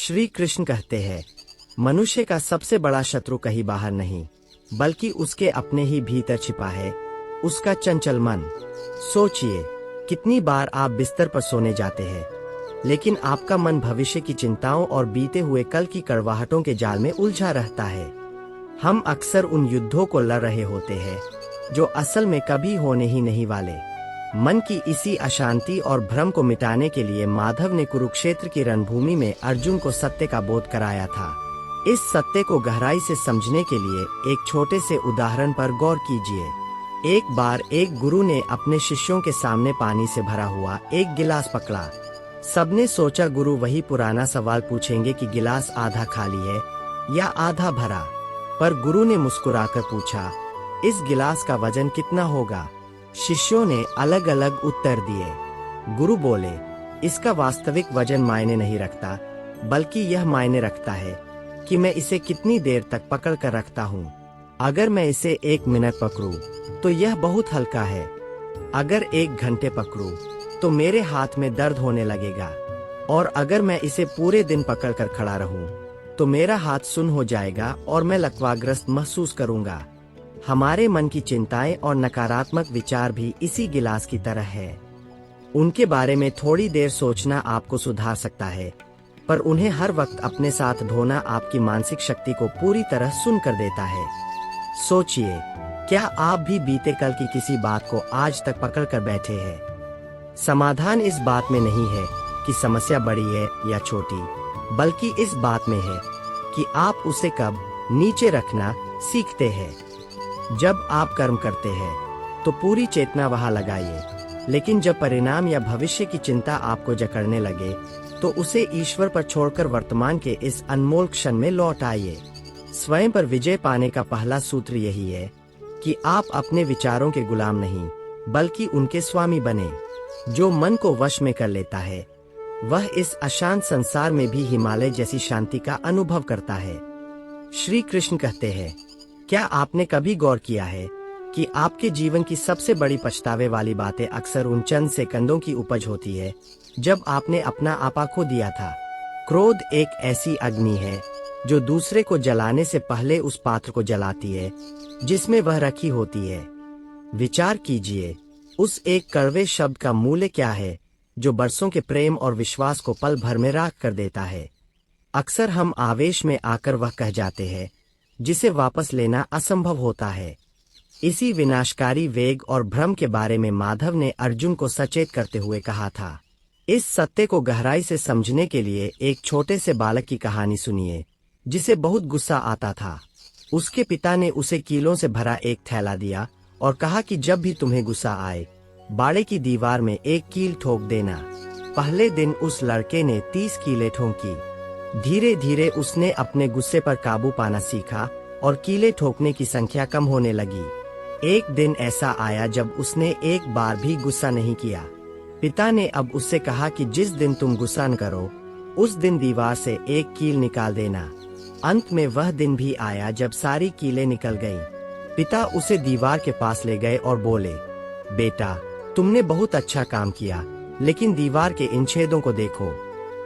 श्री कृष्ण कहते हैं, मनुष्य का सबसे बड़ा शत्रु कहीं बाहर नहीं, बल्कि उसके अपने ही भीतर छिपा है, उसका चंचल मन। सोचिए, कितनी बार आप बिस्तर पर सोने जाते हैं, लेकिन आपका मन भविष्य की चिंताओं और बीते हुए कल की कड़वाहटों के जाल में उलझा रहता है। हम अक्सर उन युद्धों को लड़ रहे होते हैं, जो असल में कभी होने ही नहीं वाले। मन की इसी अशांति और भ्रम को मिटाने के लिए माधव ने कुरुक्षेत्र की रणभूमि में अर्जुन को सत्य का बोध कराया था। इस सत्य को गहराई से समझने के लिए एक छोटे से उदाहरण पर गौर कीजिए। एक बार एक गुरु ने अपने शिष्यों के सामने पानी से भरा हुआ एक गिलास पकड़ा। सबने सोचा गुरु वही पुराना सवाल पूछेंगे कि गिलास आधा खाली है या आधा भरा। पर गुरु ने मुस्कुराकर पूछा, इस गिलास का वजन कितना होगा? शिष्यों ने अलग अलग उत्तर दिए। गुरु बोले, इसका वास्तविक वजन मायने नहीं रखता, बल्कि यह मायने रखता है कि मैं इसे कितनी देर तक पकड़ कर रखता हूँ। अगर मैं इसे 1 मिनट पकड़ूं, तो यह बहुत हल्का है। अगर 1 घंटे पकड़ूं, तो मेरे हाथ में दर्द होने लगेगा। और अगर मैं इसे पूरे दिन पकड़ कर खड़ा रहूं, तो मेरा हाथ सुन्न हो जाएगा और मैं लकवाग्रस्त महसूस करूंगा। हमारे मन की चिंताएं और नकारात्मक विचार भी इसी गिलास की तरह है। उनके बारे में थोड़ी देर सोचना आपको सुधार सकता है, पर उन्हें हर वक्त अपने साथ ढोना आपकी मानसिक शक्ति को पूरी तरह सुन्न कर देता है। सोचिए, क्या आप भी बीते कल की किसी बात को आज तक पकड़ कर बैठे हैं? समाधान इस बात में नहीं है कि समस्या बड़ी है या छोटी, बल्कि इस बात में है कि आप उसे कब नीचे रखना सीखते हैं। जब आप कर्म करते हैं, तो पूरी चेतना वहां लगाइए, लेकिन जब परिणाम या भविष्य की चिंता आपको जकड़ने लगे, तो उसे ईश्वर पर छोड़कर वर्तमान के इस अनमोल क्षण में लौट आइए। स्वयं पर विजय पाने का पहला सूत्र यही है कि आप अपने विचारों के गुलाम नहीं, बल्कि उनके स्वामी बने। जो मन को वश में कर लेता है, वह इस अशांत संसार में भी हिमालय जैसी शांति का अनुभव करता है। श्री कृष्ण कहते हैं, क्या आपने कभी गौर किया है कि आपके जीवन की सबसे बड़ी पछतावे वाली बातें अक्सर उन चंद सेकंडों की उपज होती है जब आपने अपना आपा खो दिया था। क्रोध एक ऐसी अग्नि है जो दूसरे को जलाने से पहले उस पात्र को जलाती है जिसमें वह रखी होती है। विचार कीजिए, उस एक कड़वे शब्द का मूल्य क्या है जो बरसों के प्रेम और विश्वास को पल भर में राख कर देता है। अक्सर हम आवेश में आकर वह कह जाते हैं जिसे वापस लेना असंभव होता है। इसी विनाशकारी वेग और भ्रम के बारे में माधव ने अर्जुन को सचेत करते हुए कहा था। इस सत्य को गहराई से समझने के लिए एक छोटे से बालक की कहानी सुनिए, जिसे बहुत गुस्सा आता था। उसके पिता ने उसे कीलों से भरा एक थैला दिया और कहा कि जब भी तुम्हें गुस्सा आए, बाड़े की दीवार में एक कील ठोक देना। पहले दिन उस लड़के ने 30 कीलें ठोंकी। धीरे धीरे उसने अपने गुस्से पर काबू पाना सीखा और कीलें ठोकने की संख्या कम होने लगी। एक दिन ऐसा आया जब उसने एक बार भी गुस्सा नहीं किया। पिता ने अब उससे कहा कि जिस दिन तुम गुस्सा न करो, उस दिन दीवार से एक कील निकाल देना। अंत में वह दिन भी आया जब सारी कीलें निकल गईं। पिता उसे दीवार के पास ले गए और बोले, बेटा, तुमने बहुत अच्छा काम किया, लेकिन दीवार के इन छेदों को देखो।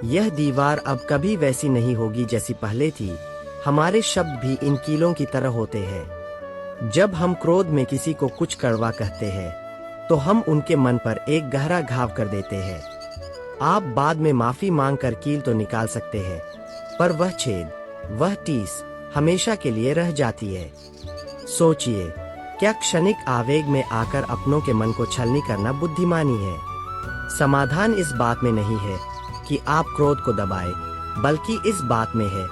यह दीवार अब कभी वैसी नहीं होगी जैसी पहले थी। हमारे शब्द भी इन कीलों की तरह होते हैं। जब हम क्रोध में किसी को कुछ कड़वा कहते हैं, तो हम उनके मन पर एक गहरा घाव कर देते हैं। आप बाद में माफी मांगकर कील तो निकाल सकते हैं, पर वह छेद, वह टीस हमेशा के लिए रह जाती है। सोचिए, क्या क्षणिक आवेग में आकर अपनों के मन को छलनी करना बुद्धिमानी है? समाधान इस बात में नहीं है कि आप क्रोध को दबाएं, बल्कि इस बात में है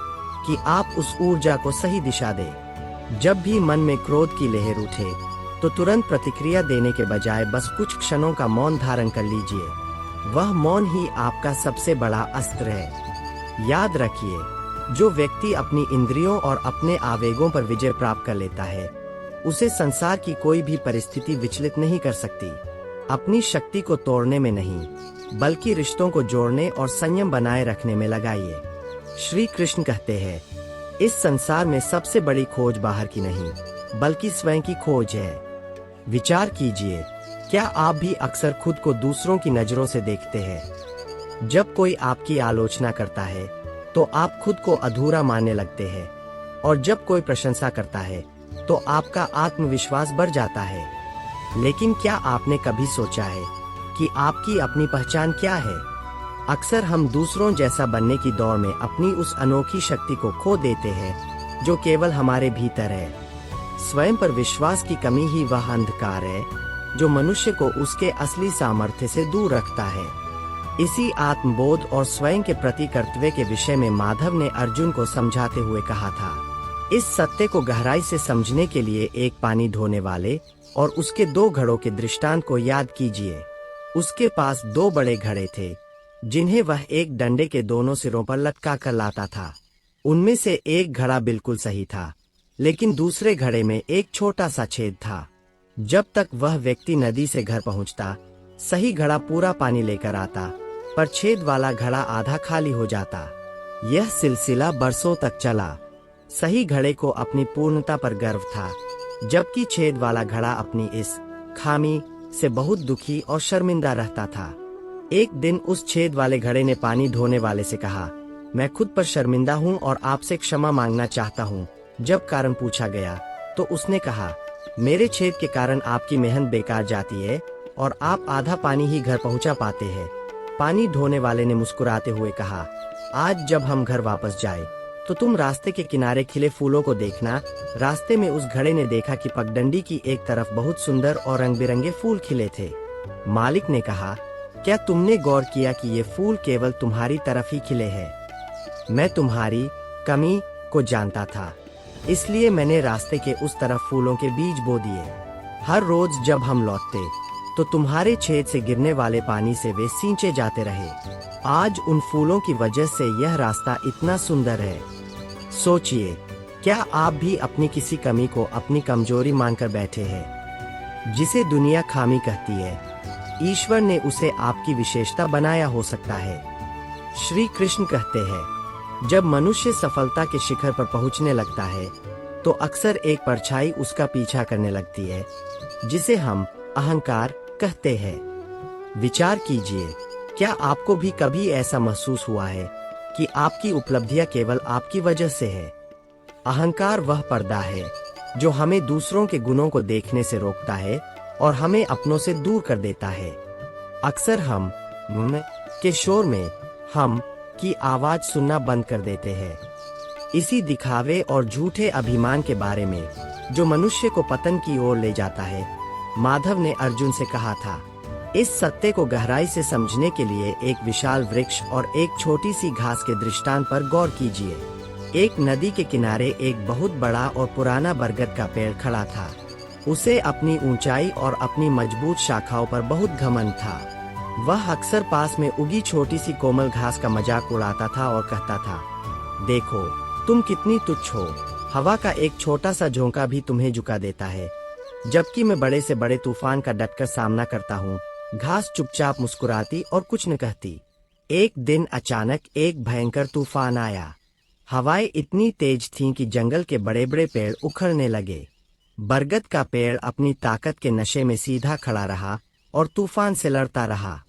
कि आप उस ऊर्जा को सही दिशा दें। जब भी मन में क्रोध की लहर उठे, तो तुरंत प्रतिक्रिया देने के बजाय बस कुछ क्षणों का मौन धारण कर लीजिए। वह मौन ही आपका सबसे बड़ा अस्त्र है। याद रखिए, जो व्यक्ति अपनी इंद्रियों और अपने आवेगों पर विजय प्राप्त कर लेता है, उसे संसार की कोई भी परिस्थिति विचलित नहीं कर सकती। अपनी शक्ति को तोड़ने में नहीं, बल्कि रिश्तों को जोड़ने और संयम बनाए रखने में लगाइए। श्री कृष्ण कहते हैं, इस संसार में सबसे बड़ी खोज बाहर की नहीं, बल्कि स्वयं की खोज है। विचार कीजिए, क्या आप भी अक्सर खुद को दूसरों की नजरों से देखते हैं? जब कोई आपकी आलोचना करता है, तो आप खुद को अधूरा मानने लगते हैं, और जब कोई प्रशंसा करता है तो आपका आत्मविश्वास बढ़ जाता है। लेकिन क्या आपने कभी सोचा है कि आपकी अपनी पहचान क्या है? अक्सर हम दूसरों जैसा बनने की दौड़ में अपनी उस अनोखी शक्ति को खो देते हैं जो केवल हमारे भीतर है। स्वयं पर विश्वास की कमी ही वह अंधकार है जो मनुष्य को उसके असली सामर्थ्य से दूर रखता है। इसी आत्मबोध और स्वयं के प्रति कर्तव्य के विषय में माधव ने अर्जुन को समझाते हुए कहा था। इस सत्य को गहराई से समझने के लिए एक पानी ढोने वाले और उसके 2 घड़ों के दृष्टांत को याद कीजिए। उसके पास 2 बड़े घड़े थे जिन्हें वह एक डंडे के दोनों सिरों पर लटका कर लाता था। उनमें से एक घड़ा बिल्कुल सही था, लेकिन दूसरे घड़े में एक छोटा सा छेद था। जब तक वह व्यक्ति नदी से घर पहुंचता, सही घड़ा पूरा पानी लेकर आता, पर छेद वाला घड़ा आधा खाली हो जाता। यह सिलसिला बरसों तक चला। सही घड़े को अपनी पूर्णता पर गर्व था, जबकि छेद वाला घड़ा अपनी इस खामी से बहुत दुखी और शर्मिंदा रहता था। एक दिन उस छेद वाले घड़े ने पानी ढोने वाले से कहा, मैं खुद पर शर्मिंदा हूँ और आपसे क्षमा मांगना चाहता हूँ। जब कारण पूछा गया तो उसने कहा, मेरे छेद के कारण आपकी मेहनत बेकार जाती है और आप आधा पानी ही घर पहुँचा पाते हैं। पानी ढोने वाले ने मुस्कुराते हुए कहा, आज जब हम घर वापस जाए तो तुम रास्ते के किनारे खिले फूलों को देखना। रास्ते में उस घड़े ने देखा कि पगडंडी की एक तरफ बहुत सुंदर और रंग बिरंगे फूल खिले थे। मालिक ने कहा, क्या तुमने गौर किया कि ये फूल केवल तुम्हारी तरफ ही खिले हैं? मैं तुम्हारी कमी को जानता था, इसलिए मैंने रास्ते के उस तरफ फूलों के बीज बो दिए। हर रोज जब हम लौटते तो तुम्हारे छेद से गिरने वाले पानी से वे सींचे जाते रहे। आज उन फूलों की वजह से यह रास्ता इतना सुंदर है। सोचिए, क्या आप भी अपनी किसी कमी को अपनी कमजोरी मानकर बैठे हैं? जिसे दुनिया खामी कहती है, ईश्वर ने उसे आपकी विशेषता बनाया हो सकता है। श्री कृष्ण कहते हैं, जब मनुष्य सफलता के शिखर पर पहुंचने लगता है तो अक्सर एक परछाई उसका पीछा करने लगती है, जिसे हम अहंकार कहते हैं। विचार कीजिए, क्या आपको भी कभी ऐसा महसूस हुआ है कि आपकी उपलब्धियां केवल आपकी वजह से है? अहंकार वह पर्दा है जो हमें दूसरों के गुणों को देखने से रोकता है और हमें अपनों से दूर कर देता है। अक्सर हम के शोर में हम की आवाज सुनना बंद कर देते हैं। इसी दिखावे और झूठे अभिमान के बारे में जो मनुष्य को पतन की ओर ले जाता है, माधव ने अर्जुन से कहा था। इस सत्य को गहराई से समझने के लिए एक विशाल वृक्ष और एक छोटी सी घास के दृष्टांत पर गौर कीजिए। एक नदी के किनारे एक बहुत बड़ा और पुराना बरगद का पेड़ खड़ा था। उसे अपनी ऊंचाई और अपनी मजबूत शाखाओं पर बहुत घमंड था। वह अक्सर पास में उगी छोटी सी कोमल घास का मजाक उड़ाता था और कहता था, देखो तुम कितनी तुच्छ हो, हवा का एक छोटा सा झोंका भी तुम्हें झुका देता है, जबकि मैं बड़े से बड़े तूफान का डटकर सामना करता हूँ। घास चुपचाप मुस्कुराती और कुछ न कहती। एक दिन अचानक एक भयंकर तूफान आया। हवाएं इतनी तेज थीं कि जंगल के बड़े बड़े पेड़ उखड़ने लगे। बरगद का पेड़ अपनी ताकत के नशे में सीधा खड़ा रहा और तूफान से लड़ता रहा,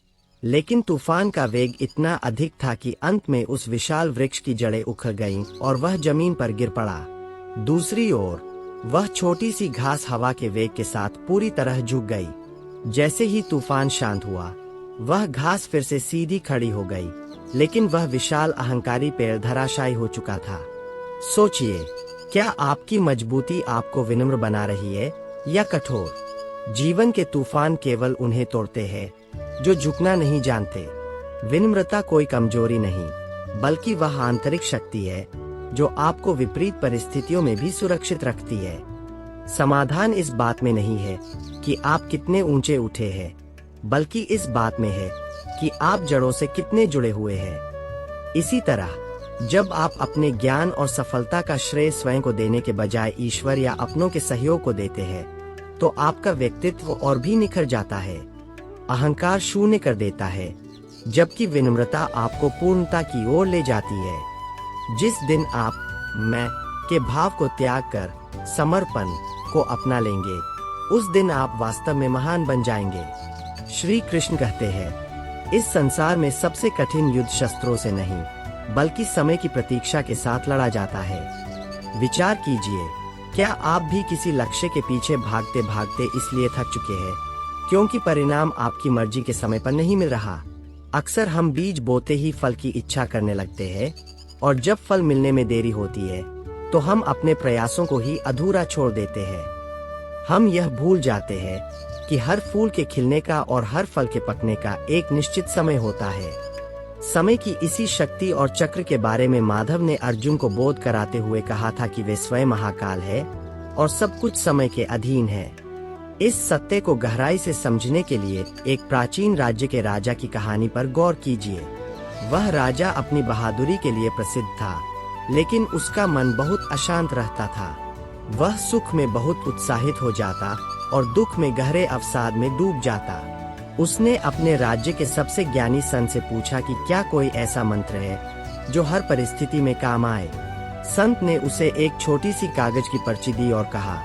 लेकिन तूफान का वेग इतना अधिक था कि अंत में उस विशाल वृक्ष की जड़ें उखड़ गईं और वह जमीन पर गिर पड़ा। दूसरी ओर वह छोटी सी घास हवा के वेग के साथ पूरी तरह झुक गई। जैसे ही तूफान शांत हुआ, वह घास फिर से सीधी खड़ी हो गई, लेकिन वह विशाल अहंकारी पेड़ धराशायी हो चुका था। सोचिए, क्या आपकी मजबूती आपको विनम्र बना रही है या कठोर? जीवन के तूफान केवल उन्हें तोड़ते हैं जो झुकना नहीं जानते। विनम्रता कोई कमजोरी नहीं, बल्कि वह आंतरिक शक्ति है जो आपको विपरीत परिस्थितियों में भी सुरक्षित रखती है। समाधान इस बात में नहीं है कि आप कितने ऊंचे उठे हैं, बल्कि इस बात में है कि आप जड़ों से कितने जुड़े हुए हैं। इसी तरह जब आप अपने ज्ञान और सफलता का श्रेय स्वयं को देने के बजाय ईश्वर या अपनों के सहयोग को देते हैं, तो आपका व्यक्तित्व और भी निखर जाता है। अहंकार शून्य कर देता है, जबकि विनम्रता आपको पूर्णता की ओर ले जाती है। जिस दिन आप मैं के भाव को त्याग कर समर्पण को अपना लेंगे, उस दिन आप वास्तव में महान बन जाएंगे। श्री कृष्ण कहते हैं, इस संसार में सबसे कठिन युद्ध शस्त्रों से नहीं, बल्कि समय की प्रतीक्षा के साथ लड़ा जाता है। विचार कीजिए, क्या आप भी किसी लक्ष्य के पीछे भागते भागते इसलिए थक चुके हैं क्योंकि परिणाम आपकी मर्जी के समय पर नहीं मिल रहा? अक्सर हम बीज बोते ही फल की इच्छा करने लगते हैं, और जब फल मिलने में देरी होती है तो हम अपने प्रयासों को ही अधूरा छोड़ देते हैं। हम यह भूल जाते हैं कि हर फूल के खिलने का और हर फल के पकने का एक निश्चित समय होता है। समय की इसी शक्ति और चक्र के बारे में माधव ने अर्जुन को बोध कराते हुए कहा था कि वे स्वयं महाकाल है और सब कुछ समय के अधीन है। इस सत्य को गहराई से समझने के लिए एक प्राचीन राज्य के राजा की कहानी पर गौर कीजिए। वह राजा अपनी बहादुरी के लिए प्रसिद्ध था, लेकिन उसका मन बहुत अशांत रहता था। वह सुख में बहुत उत्साहित हो जाता और दुख में गहरे अवसाद में डूब जाता। उसने अपने राज्य के सबसे ज्ञानी संत से पूछा कि क्या कोई ऐसा मंत्र है जो हर परिस्थिति में काम आए। संत ने उसे एक छोटी सी कागज की पर्ची दी और कहा,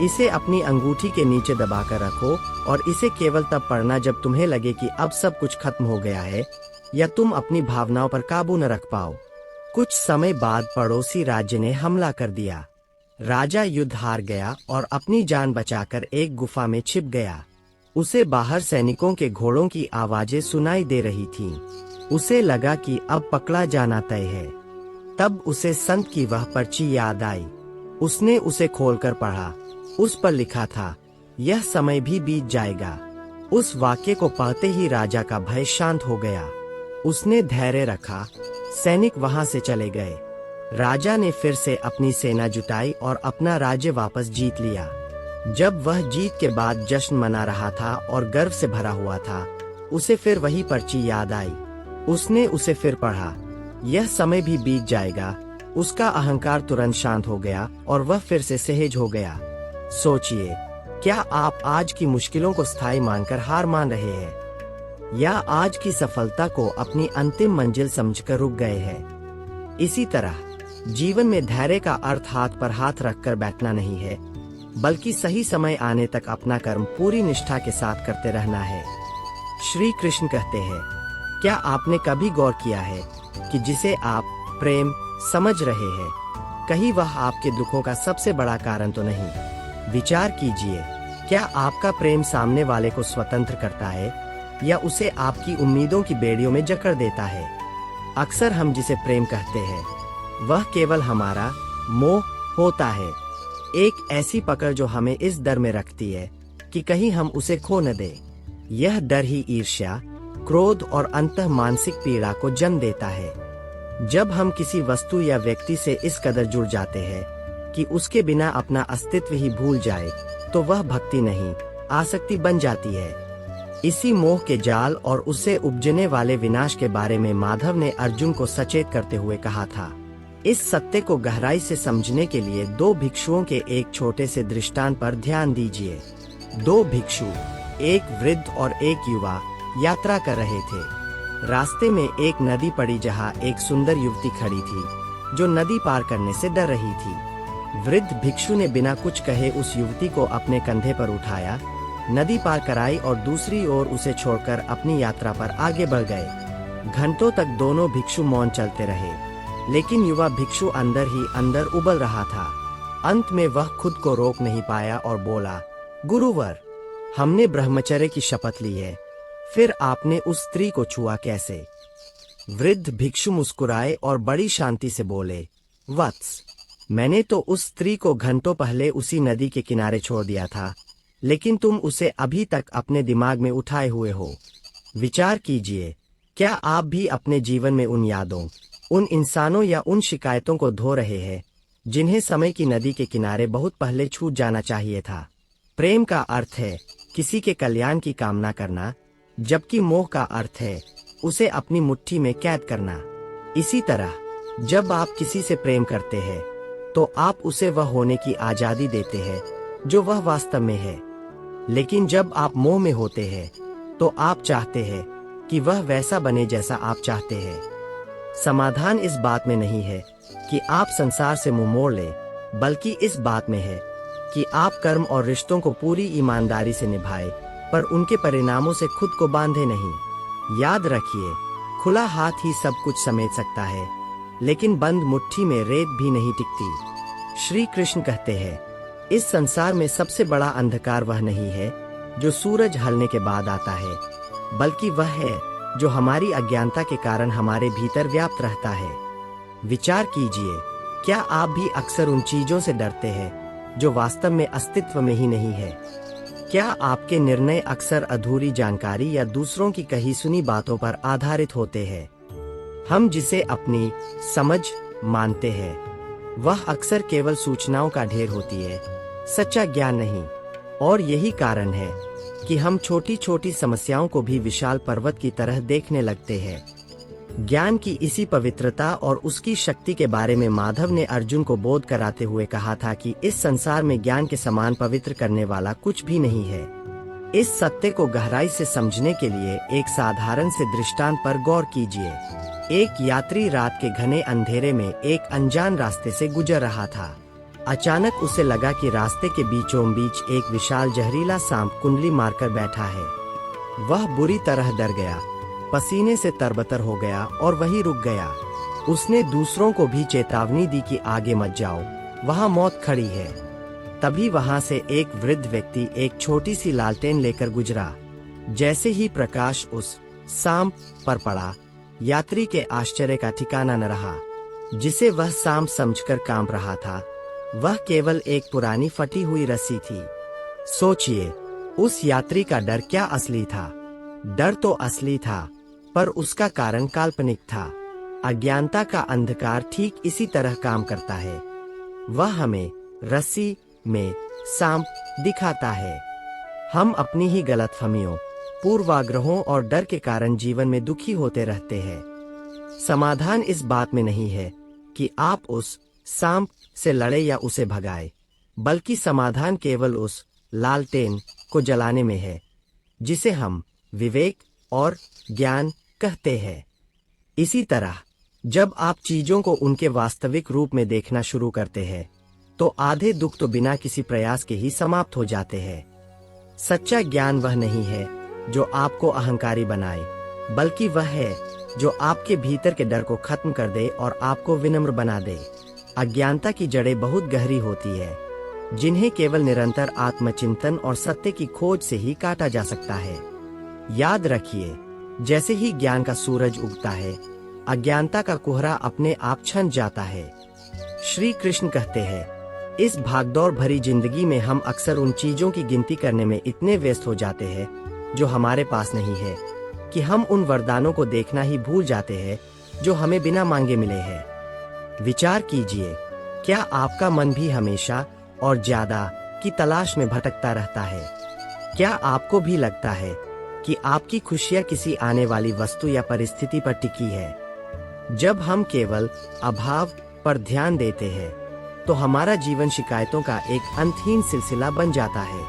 इसे अपनी अंगूठी के नीचे दबाकर रखो और इसे केवल तब पढ़ना जब तुम्हें लगे कि अब सब कुछ खत्म हो गया है या तुम अपनी भावनाओं पर काबू न रख पाओ। कुछ समय बाद पड़ोसी राज्य ने हमला कर दिया। राजा युद्ध हार गया और अपनी जान बचाकर एक गुफा में छिप गया। उसे बाहर सैनिकों के घोड़ों की आवाजें सुनाई दे रही थीं। उसे लगा कि अब पकड़ा जाना तय है। तब उसे संत की वह पर्ची याद आई। उसने उसे खोलकर पढ़ा। उस पर लिखा था, यह समय भी बीत जाएगा। उस वाक्य को पढ़ते ही राजा का भय शांत हो गया। उसने धैर्य रखा। सैनिक वहां से चले गए। राजा ने फिर से अपनी सेना जुटाई और अपना राज्य वापस जीत लिया। जब वह जीत के बाद जश्न मना रहा था और गर्व से भरा हुआ था, उसे फिर वही पर्ची याद आई। उसने उसे फिर पढ़ा। यह समय भी बीत जाएगा। उसका अहंकार तुरंत शांत हो गया और वह फिर से सहज हो गया। सोचिए, क्या आप आज की मुश्किलों को स्थायी मानकर हार मान रहे हैं, या आज की सफलता को अपनी अंतिम मंजिल समझकर रुक गए हैं? इसी तरह जीवन में धैर्य का अर्थ हाथ पर हाथ रखकर बैठना नहीं है, बल्कि सही समय आने तक अपना कर्म पूरी निष्ठा के साथ करते रहना है। श्री कृष्ण कहते हैं, क्या आपने कभी गौर किया है कि जिसे आप प्रेम समझ रहे हैं, कहीं वह आपके दुखों का सबसे बड़ा कारण तो नहीं? विचार कीजिए, क्या आपका प्रेम सामने वाले को स्वतंत्र करता है या उसे आपकी उम्मीदों की बेड़ियों में जकड़ देता है? अक्सर हम जिसे प्रेम कहते हैं वह केवल हमारा मोह होता है, एक ऐसी पकड़ जो हमें इस डर में रखती है कि कहीं हम उसे खो न दें। यह डर ही ईर्ष्या, क्रोध और अंतः मानसिक पीड़ा को जन्म देता है। जब हम किसी वस्तु या व्यक्ति से इस कदर जुड़ जाते हैं कि उसके बिना अपना अस्तित्व ही भूल जाए, तो वह भक्ति नहीं, आसक्ति बन जाती है। इसी मोह के जाल और उससे उपजने वाले विनाश के बारे में माधव ने अर्जुन को सचेत करते हुए कहा था। इस सत्य को गहराई से समझने के लिए दो भिक्षुओं के एक छोटे से दृष्टांत पर ध्यान दीजिए। दो भिक्षु, एक वृद्ध और एक युवा, यात्रा कर रहे थे। रास्ते में एक नदी पड़ी जहाँ एक सुंदर युवती खड़ी थी जो नदी पार करने से डर रही थी। वृद्ध भिक्षु ने बिना कुछ कहे उस युवती को अपने कंधे पर उठाया, नदी पार कराई और दूसरी ओर उसे छोड़कर अपनी यात्रा पर आगे बढ़ गए। घंटों तक दोनों भिक्षु मौन चलते रहे, लेकिन युवा भिक्षु अंदर ही अंदर उबल रहा था। अंत में वह खुद को रोक नहीं पाया और बोला, गुरुवर, हमने ब्रह्मचर्य की शपथ ली है, फिर आपने उस स्त्री को छुआ कैसे? वृद्ध भिक्षु मुस्कुराए और बड़ी शांति से बोले, वत्स, मैंने तो उस स्त्री को घंटों पहले उसी नदी के किनारे छोड़ दिया था, लेकिन तुम उसे अभी तक अपने दिमाग में उठाए हुए हो। विचार कीजिए, क्या आप भी अपने जीवन में उन यादों, उन इंसानों या उन शिकायतों को धो रहे हैं जिन्हें समय की नदी के किनारे बहुत पहले छूट जाना चाहिए था? प्रेम का अर्थ है किसी के कल्याण की कामना करना, जबकि मोह का अर्थ है उसे अपनी मुट्ठी में कैद करना। इसी तरह जब आप किसी से प्रेम करते हैं तो आप उसे वह होने की आजादी देते हैं जो वह वास्तव में है, लेकिन जब आप मोह में होते हैं तो आप चाहते हैं कि वह वैसा बने जैसा आप चाहते हैं। समाधान इस बात में नहीं है कि आप संसार से मुंह मोड़ लें, बल्कि इस बात में है कि आप कर्म और रिश्तों को पूरी ईमानदारी से निभाएं, पर उनके परिणामों से खुद को बांधे नहीं। याद रखिए, खुला हाथ ही सब कुछ समेट सकता है, लेकिन बंद मुट्ठी में रेत भी नहीं टिकती। श्री कृष्ण कहते हैं, इस संसार में सबसे बड़ा अंधकार वह नहीं है जो सूरज ढलने के बाद आता है, बल्कि वह है जो हमारी अज्ञानता के कारण हमारे भीतर व्याप्त रहता है। विचार कीजिए, क्या आप भी अक्सर उन चीजों से डरते हैं जो वास्तव में अस्तित्व में ही नहीं है? क्या आपके निर्णय अक्सर अधूरी जानकारी या दूसरों की कही सुनी बातों पर आधारित होते हैं? हम जिसे अपनी समझ मानते हैं वह अक्सर केवल सूचनाओं का ढेर होती है, सच्चा ज्ञान नहीं। और यही कारण है कि हम छोटी छोटी समस्याओं को भी विशाल पर्वत की तरह देखने लगते हैं। ज्ञान की इसी पवित्रता और उसकी शक्ति के बारे में माधव ने अर्जुन को बोध कराते हुए कहा था कि इस संसार में ज्ञान के समान पवित्र करने वाला कुछ भी नहीं है। इस सत्य को गहराई से समझने के लिए एक साधारण से दृष्टांत पर गौर कीजिए। एक यात्री रात के घने अंधेरे में एक अनजान रास्ते से गुजर रहा था। अचानक उसे लगा कि रास्ते के बीचों बीच एक विशाल जहरीला सांप कुंडली मारकर बैठा है। वह बुरी तरह डर गया, पसीने से तरबतर हो गया और वहीं रुक गया। उसने दूसरों को भी चेतावनी दी कि आगे मत जाओ, वहां मौत खड़ी है। तभी वहां से एक वृद्ध व्यक्ति एक छोटी सी लालटेन लेकर गुजरा। जैसे ही प्रकाश उस सांप पर पड़ा, यात्री के आश्चर्य का ठिकाना न रहा। जिसे वह सांप समझकर कांप रहा था वह केवल एक पुरानी फटी हुई रस्सी थी। सोचिए, उस यात्री का डर क्या असली था? डर तो असली था, पर उसका कारण काल्पनिक था। अज्ञानता का अंधकार ठीक इसी तरह काम करता है। वह हमें रस्सी में सांप दिखाता है। हम अपनी ही गलतफहमियों, पूर्वाग्रहों और डर के कारण जीवन में दुखी होते रहते हैं। समाधान इस बात में नहीं है कि आप उस सांप से लड़े या उसे भगाए, बल्कि समाधान केवल उस लालटेन को जलाने में है जिसे हम विवेक और ज्ञान कहते हैं। इसी तरह जब आप चीजों को उनके वास्तविक रूप में देखना शुरू करते हैं तो आधे दुख तो बिना किसी प्रयास के ही समाप्त हो जाते हैं। सच्चा ज्ञान वह नहीं है जो आपको अहंकारी बनाए, बल्कि वह है जो आपके भीतर के डर को खत्म कर दे और आपको विनम्र बना दे। अज्ञानता की जड़ें बहुत गहरी होती है, जिन्हें केवल निरंतर आत्मचिंतन और सत्य की खोज से ही काटा जा सकता है। याद रखिए, जैसे ही ज्ञान का सूरज उगता है, अज्ञानता का कोहरा अपने आप छन जाता है। श्री कृष्ण कहते हैं, इस भागदौड़ भरी जिंदगी में हम अक्सर उन चीजों की गिनती करने में इतने व्यस्त हो जाते हैं जो हमारे पास नहीं है कि हम उन वरदानों को देखना ही भूल जाते हैं जो हमें बिना मांगे मिले हैं। विचार कीजिए, क्या आपका मन भी हमेशा और ज्यादा की तलाश में भटकता रहता है? क्या आपको भी लगता है कि आपकी खुशियां किसी आने वाली वस्तु या परिस्थिति पर टिकी है? जब हम केवल अभाव पर ध्यान देते हैं तो हमारा जीवन शिकायतों का एक अंतहीन सिलसिला बन जाता है।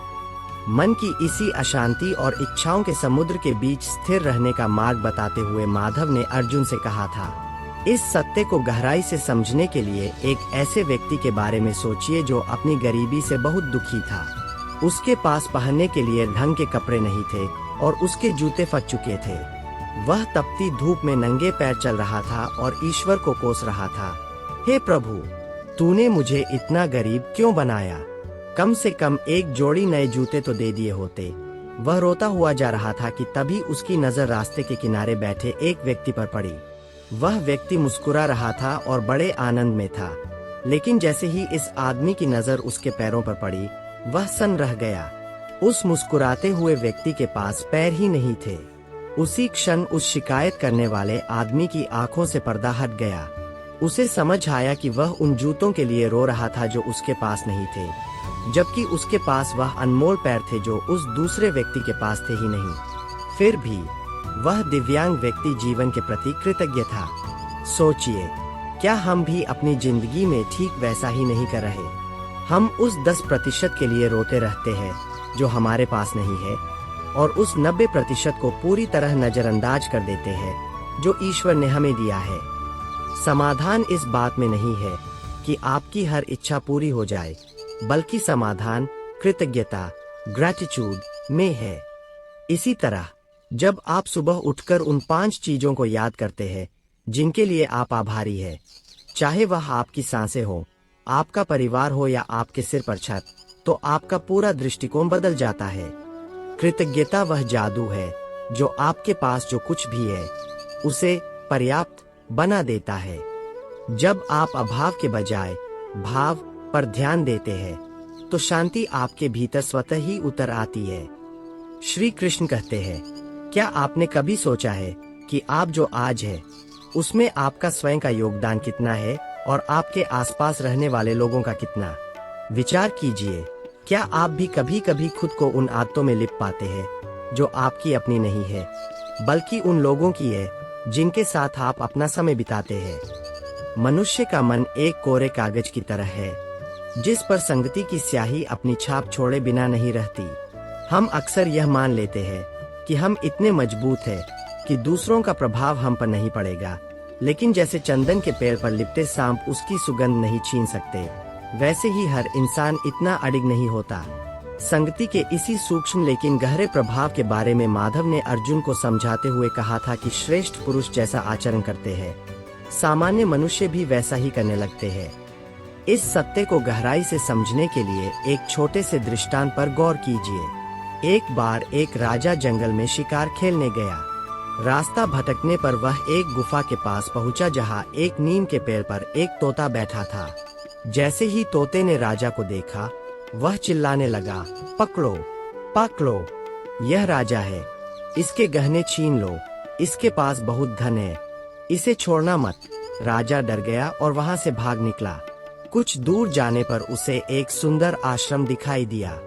मन की इसी अशांति और इच्छाओं के समुद्र के बीच स्थिर रहने का मार्ग बताते हुए माधव ने अर्जुन से कहा था, इस सत्य को गहराई से समझने के लिए एक ऐसे व्यक्ति के बारे में सोचिए जो अपनी गरीबी से बहुत दुखी था। उसके पास पहनने के लिए ढंग के कपड़े नहीं थे और उसके जूते फट चुके थे। वह तपती धूप में नंगे पैर चल रहा था और ईश्वर को कोस रहा था, हे प्रभु, तूने मुझे इतना गरीब क्यों बनाया? कम से कम एक जोड़ी नए जूते तो दे दिए होते। वह रोता हुआ जा रहा था कि तभी उसकी नजर रास्ते के किनारे बैठे एक व्यक्ति पर पड़ी। वह व्यक्ति मुस्कुरा रहा था और बड़े आनंद में था, लेकिन जैसे ही इस आदमी की नजर उसके पैरों पर पड़ी, वह सन्न रह गया। उस मुस्कुराते हुए व्यक्ति के पास पैर ही नहीं थे। उसी क्षण उस शिकायत करने वाले आदमी की आंखों से पर्दा हट गया। उसे समझ आया कि वह उन जूतों के लिए रो रहा था जो उसके पास नहीं थे, जबकि उसके पास वह अनमोल पैर थे जो उस दूसरे व्यक्ति के पास थे ही नहीं। फिर भी वह दिव्यांग व्यक्ति जीवन के प्रति कृतज्ञ था। सोचिए, क्या हम भी अपनी जिंदगी में ठीक वैसा ही नहीं कर रहे? हम उस 10% के लिए रोते रहते हैं जो हमारे पास नहीं है, और उस 90% को पूरी तरह नजरअंदाज कर देते हैं जो ईश्वर ने हमें दिया है। समाधान इस बात में नहीं है कि आपकी हर इच्छा पूरी हो जाए, बल्कि समाधान कृतज्ञता, ग्रैटिट्यूड में है। इसी तरह जब आप सुबह उठकर उन 5 चीजों को याद करते हैं जिनके लिए आप आभारी हैं, चाहे वह आपकी सांसें हो, आपका परिवार हो या आपके सिर पर छत, तो आपका पूरा दृष्टिकोण बदल जाता है। कृतज्ञता वह जादू है जो आपके पास जो कुछ भी है उसे पर्याप्त बना देता है। जब आप अभाव के बजाय भाव पर ध्यान देते हैं तो शांति आपके भीतर स्वतः ही उतर आती है। श्री कृष्ण कहते हैं, क्या आपने कभी सोचा है कि आप जो आज है उसमें आपका स्वयं का योगदान कितना है और आपके आसपास रहने वाले लोगों का कितना? विचार कीजिए, क्या आप भी कभी कभी खुद को उन आदतों में लिप पाते हैं जो आपकी अपनी नहीं है, बल्कि उन लोगों की है जिनके साथ आप अपना समय बिताते हैं। मनुष्य का मन एक कोरे कागज की तरह है जिस पर संगति की स्याही अपनी छाप छोड़े बिना नहीं रहती। हम अक्सर यह मान लेते हैं कि हम इतने मजबूत हैं कि दूसरों का प्रभाव हम पर नहीं पड़ेगा, लेकिन जैसे चंदन के पेड़ पर लिपटे सांप उसकी सुगंध नहीं छीन सकते, वैसे ही हर इंसान इतना अडिग नहीं होता। संगति के इसी सूक्ष्म लेकिन गहरे प्रभाव के बारे में माधव ने अर्जुन को समझाते हुए कहा था कि श्रेष्ठ पुरुष जैसा आचरण करते हैं, सामान्य मनुष्य भी वैसा ही करने लगते हैं। इस सत्य को गहराई से समझने के लिए एक छोटे से दृष्टांत पर गौर कीजिए। एक बार एक राजा जंगल में शिकार खेलने गया। रास्ता भटकने पर वह एक गुफा के पास पहुंचा जहां एक नीम के पेड़ पर एक तोता बैठा था। जैसे ही तोते ने राजा को देखा, वह चिल्लाने लगा, पकड़ो पकड़ो, यह राजा है, इसके गहने छीन लो, इसके पास बहुत धन है, इसे छोड़ना मत। राजा डर गया और वहां से भाग निकला। कुछ दूर जाने पर उसे एक सुंदर आश्रम दिखाई दिया।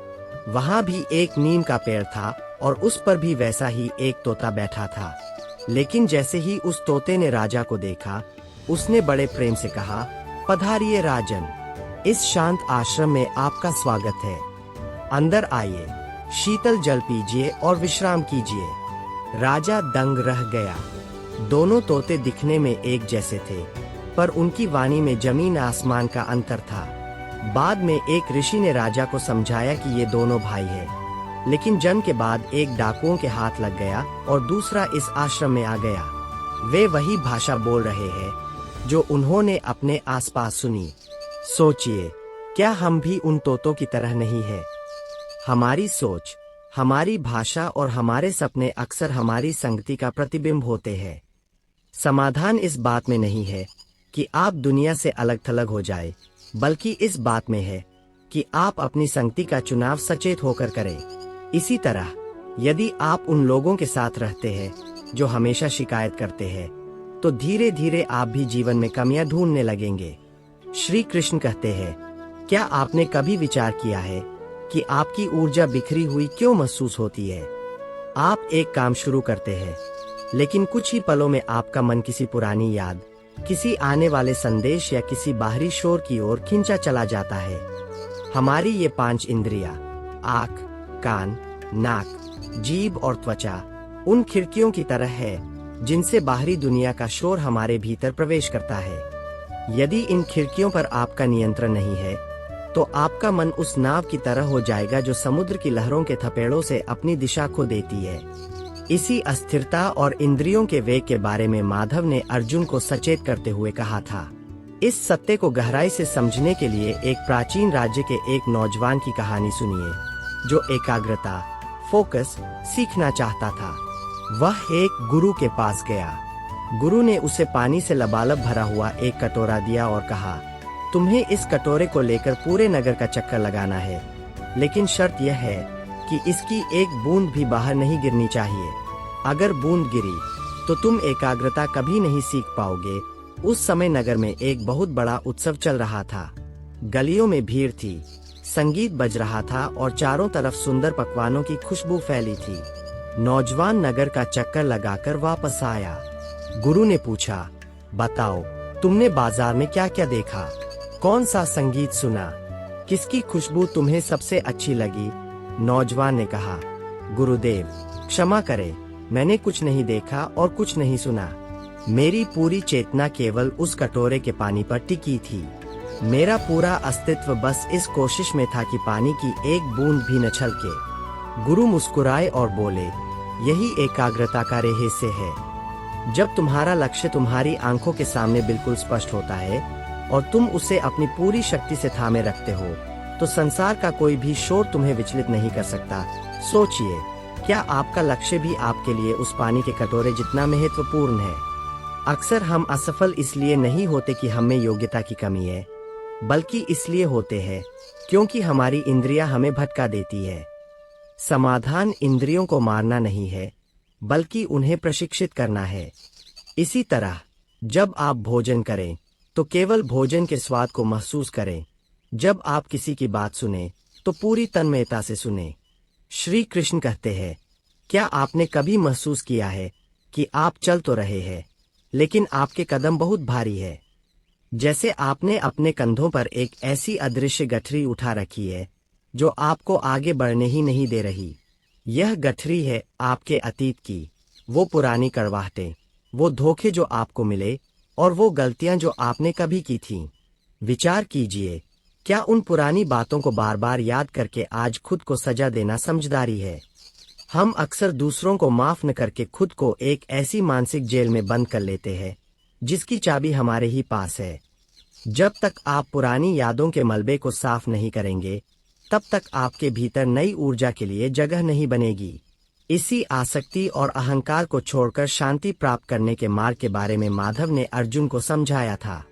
वहां भी एक नीम का पेड़ था और उस पर भी वैसा ही एक तोता बैठा था। लेकिन जैसे ही उस तोते ने राजा को देखा, उसने बड़े प्रेम से कहा, पधारिए राजन, इस शांत आश्रम में आपका स्वागत है। अंदर आइए, शीतल जल पीजिए और विश्राम कीजिए। राजा दंग रह गया। दोनों तोते दिखने में एक जैसे थे, पर उनकी वाणी में जमीन आसमान का अंतर था। बाद में एक ऋषि ने राजा को समझाया कि ये दोनों भाई हैं। लेकिन जन्म के बाद एक डाकुओं के हाथ लग गया और दूसरा इस आश्रम में आ गया। वे वही भाषा बोल रहे हैं जो उन्होंने अपने आसपास सुनी। सोचिए, क्या हम भी उन तोतों की तरह नहीं है? हमारी सोच, हमारी भाषा और हमारे सपने अक्सर हमारी संगति का प्रतिबिंब होते हैं। समाधान इस बात में नहीं है कि आप दुनिया से अलग थलग हो जाए, बल्कि इस बात में है कि आप अपनी संगति का चुनाव सचेत होकर करें। इसी तरह यदि आप उन लोगों के साथ रहते हैं जो हमेशा शिकायत करते हैं, तो धीरे धीरे आप भी जीवन में कमियां ढूंढने लगेंगे। श्री कृष्ण कहते हैं, क्या आपने कभी विचार किया है कि आपकी ऊर्जा बिखरी हुई क्यों महसूस होती है? आप एक काम शुरू करते हैं, लेकिन कुछ ही पलों में आपका मन किसी पुरानी याद, किसी आने वाले संदेश या किसी बाहरी शोर की ओर खींचा चला जाता है। हमारी ये 5 इंद्रियां, आँख, कान, नाक, जीभ और त्वचा, उन खिड़कियों की तरह है जिनसे बाहरी दुनिया का शोर हमारे भीतर प्रवेश करता है। यदि इन खिड़कियों पर आपका नियंत्रण नहीं है, तो आपका मन उस नाव की तरह हो जाएगा जो समुद्र की लहरों के थपेड़ों से अपनी दिशा खो देती है। इसी अस्थिरता और इंद्रियों के वेग के बारे में माधव ने अर्जुन को सचेत करते हुए कहा था। इस सत्य को गहराई से समझने के लिए एक प्राचीन राज्य के एक नौजवान की कहानी सुनिए, जो एकाग्रता, फोकस सीखना चाहता था। वह एक गुरु के पास गया। गुरु ने उसे पानी से लबालब भरा हुआ एक कटोरा दिया और कहा, तुम्हें इस कटोरे को लेकर पूरे नगर का चक्कर लगाना है, लेकिन शर्त यह है कि इसकी एक बूंद भी बाहर नहीं गिरनी चाहिए। अगर बूंद गिरी तो तुम एकाग्रता कभी नहीं सीख पाओगे। उस समय नगर में एक बहुत बड़ा उत्सव चल रहा था। गलियों में भीड़ थी, संगीत बज रहा था और चारों तरफ सुंदर पकवानों की खुशबू फैली थी। नौजवान नगर का चक्कर लगाकर वापस आया। गुरु ने पूछा, बताओ, तुमने बाजार में क्या क्या देखा? कौन सा संगीत सुना? किसकी खुशबू तुम्हें सबसे अच्छी लगी? नौजवान ने कहा, गुरुदेव, क्षमा करें, मैंने कुछ नहीं देखा और कुछ नहीं सुना। मेरी पूरी चेतना केवल उस कटोरे के पानी पर टिकी थी। मेरा पूरा अस्तित्व बस इस कोशिश में था कि पानी की एक बूंद भी न छलके। गुरु मुस्कुराए और बोले, यही एकाग्रता का रहस्य है। जब तुम्हारा लक्ष्य तुम्हारी आंखों के सामने बिल्कुल स्पष्ट होता है, और तुम उसे अपनी पूरी शक्ति से थामे रखते हो, तो संसार का कोई भी शोर तुम्हें विचलित नहीं कर सकता। सोचिए, क्या आपका लक्ष्य भी आपके लिए उस पानी के कटोरे जितना महत्वपूर्ण है? अक्सर हम असफल इसलिए नहीं होते कि हमें योग्यता की कमी है, बल्कि इसलिए होते हैं क्योंकि हमारी इंद्रियां हमें भटका देती है। समाधान इंद्रियों को मारना नहीं है, बल्कि उन्हें प्रशिक्षित करना है। इसी तरह जब आप भोजन करें तो केवल भोजन के स्वाद को महसूस करें। जब आप किसी की बात सुने तो पूरी तन्मयता से सुने। श्री कृष्ण कहते हैं, क्या आपने कभी महसूस किया है कि आप चल तो रहे हैं, लेकिन आपके कदम बहुत भारी है, जैसे आपने अपने कंधों पर एक ऐसी अदृश्य गठरी उठा रखी है जो आपको आगे बढ़ने ही नहीं दे रही। यह गठरी है आपके अतीत की, वो पुरानी कड़वाहटें, वो धोखे जो आपको मिले और वो गलतियां जो आपने कभी की थीं। विचार कीजिए, क्या उन पुरानी बातों को बार बार याद करके आज खुद को सजा देना समझदारी है? हम अक्सर दूसरों को माफ न करके खुद को एक ऐसी मानसिक जेल में बंद कर लेते हैं जिसकी चाबी हमारे ही पास है। जब तक आप पुरानी यादों के मलबे को साफ नहीं करेंगे, तब तक आपके भीतर नई ऊर्जा के लिए जगह नहीं बनेगी। इसी आसक्ति और अहंकार को छोड़कर शांति प्राप्त करने के मार्ग के बारे में माधव ने अर्जुन को समझाया था।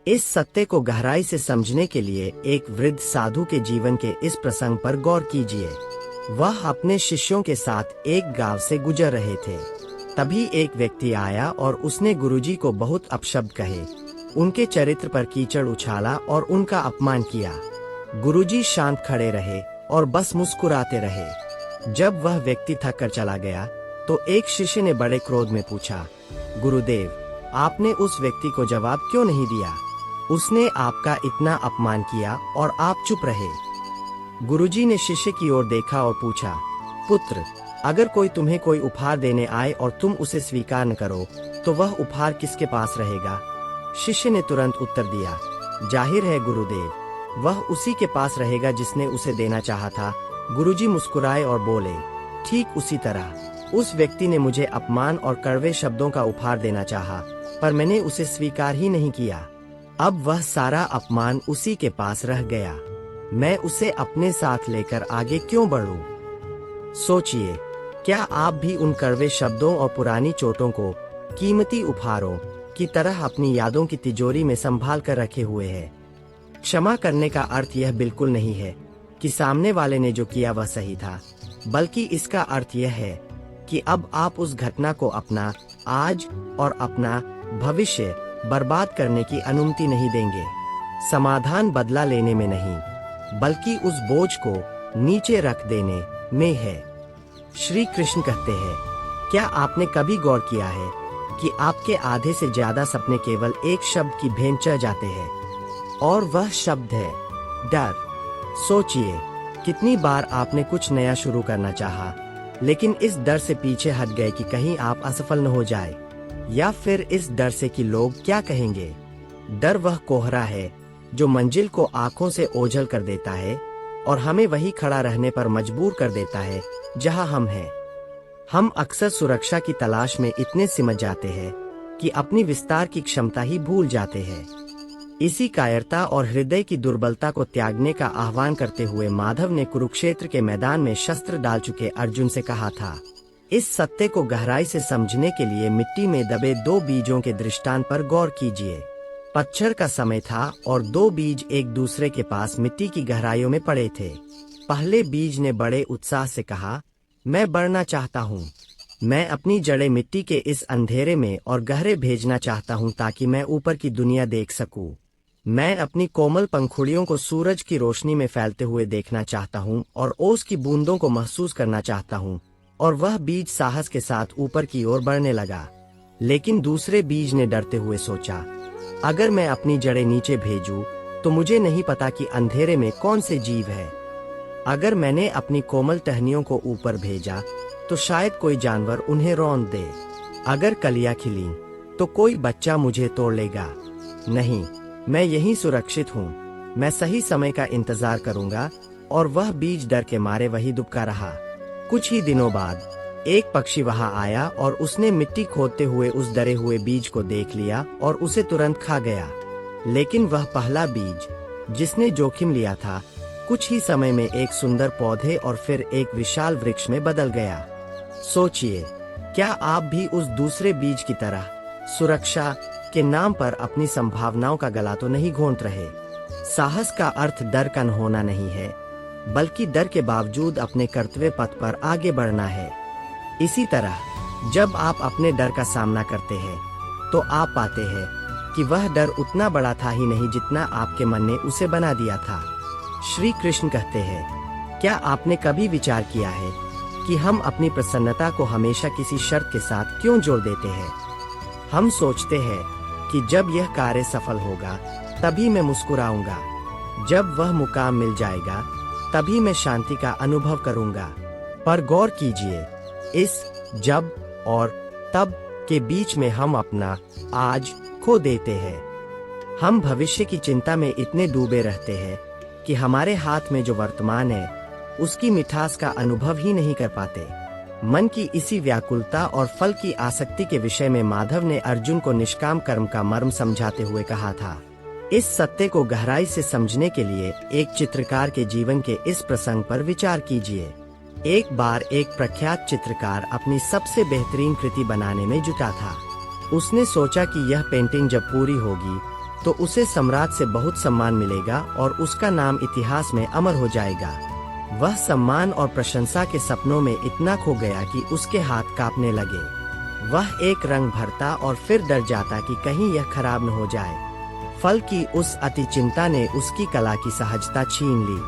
इस सत्य को गहराई से समझने के लिए एक वृद्ध साधु के जीवन के इस प्रसंग पर गौर कीजिए। वह अपने शिष्यों के साथ एक गांव से गुजर रहे थे। तभी एक व्यक्ति आया और उसने गुरुजी को बहुत अपशब्द कहे, उनके चरित्र पर कीचड़ उछाला और उनका अपमान किया। गुरुजी शांत खड़े रहे और बस मुस्कुराते रहे। जब वह व्यक्ति थक कर चला गया तो एक शिष्य ने बड़े क्रोध में पूछा, गुरुदेव, आपने उस व्यक्ति को जवाब क्यों नहीं दिया? उसने आपका इतना अपमान किया और आप चुप रहे। गुरुजी ने शिष्य की ओर देखा और पूछा, पुत्र, अगर कोई तुम्हें कोई उपहार देने आए और तुम उसे स्वीकार न करो तो वह उपहार किसके पास रहेगा? शिष्य ने तुरंत उत्तर दिया, जाहिर है गुरुदेव, वह उसी के पास रहेगा जिसने उसे देना चाहा था। गुरुजी मुस्कुराए और बोले, ठीक उसी तरह उस व्यक्ति ने मुझे अपमान और कड़वे शब्दों का उपहार देना चाहा, पर मैंने उसे स्वीकार ही नहीं किया। अब वह सारा अपमान उसी के पास रह गया। मैं उसे अपने साथ लेकर आगे क्यों बढ़ूं? सोचिए, क्या आप भी उन कड़वे शब्दों और पुरानी चोटों को कीमती उपहारों की तरह अपनी यादों की तिजोरी में संभाल कर रखे हुए हैं? क्षमा करने का अर्थ यह बिल्कुल नहीं है कि सामने वाले ने जो किया वह सही था, बल्कि इसका अर्थ यह है कि अब आप उस घटना को अपना आज और अपना भविष्य बर्बाद करने की अनुमति नहीं देंगे। समाधान बदला लेने में नहीं, बल्कि उस बोझ को नीचे रख देने में है। श्री कृष्ण कहते हैं, क्या आपने कभी गौर किया है कि आपके आधे से ज्यादा सपने केवल एक शब्द की भेंट चढ़ जाते हैं, और वह शब्द है डर। सोचिए, कितनी बार आपने कुछ नया शुरू करना चाहा, लेकिन इस डर से पीछे हट गए कि कहीं आप असफल न हो जाए, या फिर इस डर से कि लोग क्या कहेंगे। डर वह कोहरा है जो मंजिल को आंखों से ओझल कर देता है और हमें वही खड़ा रहने पर मजबूर कर देता है जहां हम हैं। हम अक्सर सुरक्षा की तलाश में इतने सिमट जाते हैं कि अपनी विस्तार की क्षमता ही भूल जाते हैं। इसी कायरता और हृदय की दुर्बलता को त्यागने का आह्वान करते हुए माधव ने कुरुक्षेत्र के मैदान में शस्त्र डाल चुके अर्जुन से कहा था, इस सत्य को गहराई से समझने के लिए मिट्टी में दबे दो बीजों के दृष्टांत पर गौर कीजिए। पतझड़ का समय था और दो बीज एक दूसरे के पास मिट्टी की गहराइयों में पड़े थे। पहले बीज ने बड़े उत्साह से कहा, मैं बढ़ना चाहता हूँ, मैं अपनी जड़ें मिट्टी के इस अंधेरे में और गहरे भेजना चाहता हूँ ताकि मैं ऊपर की दुनिया देख सकूं। मैं अपनी कोमल पंखुड़ियों को सूरज की रोशनी में फैलते हुए देखना चाहता हूँ और ओस की बूंदों को महसूस करना चाहता हूँ। और वह बीज साहस के साथ ऊपर की ओर बढ़ने लगा। लेकिन दूसरे बीज ने डरते हुए सोचा, अगर मैं अपनी जड़ें नीचे भेजूं तो मुझे नहीं पता कि अंधेरे में कौन से जीव है। अगर मैंने अपनी कोमल टहनियों को ऊपर भेजा तो शायद कोई जानवर उन्हें रौंद दे। अगर कलियां खिली तो कोई बच्चा मुझे तोड़ लेगा। नहीं, मैं यहीं सुरक्षित हूँ। मैं सही समय का इंतजार करूंगा। और वह बीज डर के मारे वही दुबका रहा। कुछ ही दिनों बाद एक पक्षी वहां आया और उसने मिट्टी खोदते हुए उस डरे हुए बीज को देख लिया और उसे तुरंत खा गया। लेकिन वह पहला बीज जिसने जोखिम लिया था, कुछ ही समय में एक सुंदर पौधे और फिर एक विशाल वृक्ष में बदल गया। सोचिए, क्या आप भी उस दूसरे बीज की तरह सुरक्षा के नाम पर अपनी संभावनाओं का गला तो नहीं घोंट रहे? साहस का अर्थ डर का न होना नहीं है, बल्कि डर के बावजूद अपने कर्तव्य पथ पर आगे बढ़ना है। इसी तरह जब आप अपने डर का सामना करते हैं, तो आप पाते हैं कि वह डर उतना बड़ा था ही नहीं जितना आपके मन ने उसे बना दिया था। श्री कृष्ण कहते हैं, क्या आपने कभी विचार किया है कि हम अपनी प्रसन्नता को हमेशा किसी शर्त के साथ क्यों जोड़ देते हैं? हम सोचते हैं कि जब यह कार्य सफल होगा तभी मैं मुस्कुराऊंगा, जब वह मुकाम मिल जाएगा तभी मैं शांति का अनुभव करूंगा। पर गौर कीजिए, इस जब और तब के बीच में हम अपना आज खो देते हैं। हम भविष्य की चिंता में इतने डूबे रहते हैं कि हमारे हाथ में जो वर्तमान है उसकी मिठास का अनुभव ही नहीं कर पाते। मन की इसी व्याकुलता और फल की आसक्ति के विषय में माधव ने अर्जुन को निष्काम कर्म का मर्म समझाते हुए कहा था। इस सत्य को गहराई से समझने के लिए एक चित्रकार के जीवन के इस प्रसंग पर विचार कीजिए। एक बार एक प्रख्यात चित्रकार अपनी सबसे बेहतरीन कृति बनाने में जुटा था। उसने सोचा कि यह पेंटिंग जब पूरी होगी तो उसे सम्राट से बहुत सम्मान मिलेगा और उसका नाम इतिहास में अमर हो जाएगा। वह सम्मान और प्रशंसा के सपनों में इतना खो गया कि उसके हाथ कांपने लगे। वह एक रंग भरता और फिर डर जाता कि कहीं यह खराब न हो जाए। फल की उस अति चिंता ने उसकी कला की सहजता छीन ली।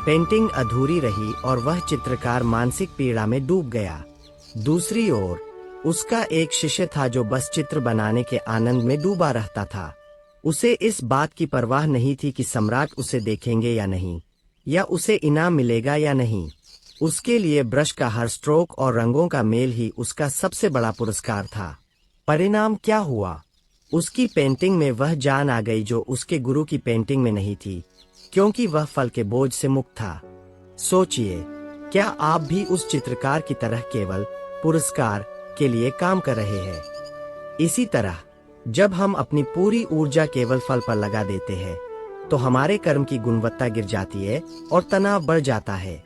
पेंटिंग अधूरी रही और वह चित्रकार मानसिक पीड़ा में डूब गया। दूसरी ओर उसका एक शिष्य था जो बस चित्र बनाने के आनंद में डूबा रहता था। उसे इस बात की परवाह नहीं थी कि सम्राट उसे देखेंगे या नहीं, या उसे इनाम मिलेगा या नहीं। उसके लिए ब्रश का हर स्ट्रोक और रंगों का मेल ही उसका सबसे बड़ा पुरस्कार था। परिणाम क्या हुआ? उसकी पेंटिंग में वह जान आ गई जो उसके गुरु की पेंटिंग में नहीं थी, क्योंकि वह फल के बोझ से मुक्त था। सोचिए, क्या आप भी उस चित्रकार की तरह केवल पुरस्कार के लिए काम कर रहे हैं? इसी तरह जब हम अपनी पूरी ऊर्जा केवल फल पर लगा देते हैं, तो हमारे कर्म की गुणवत्ता गिर जाती है और तनाव बढ़ जाता है।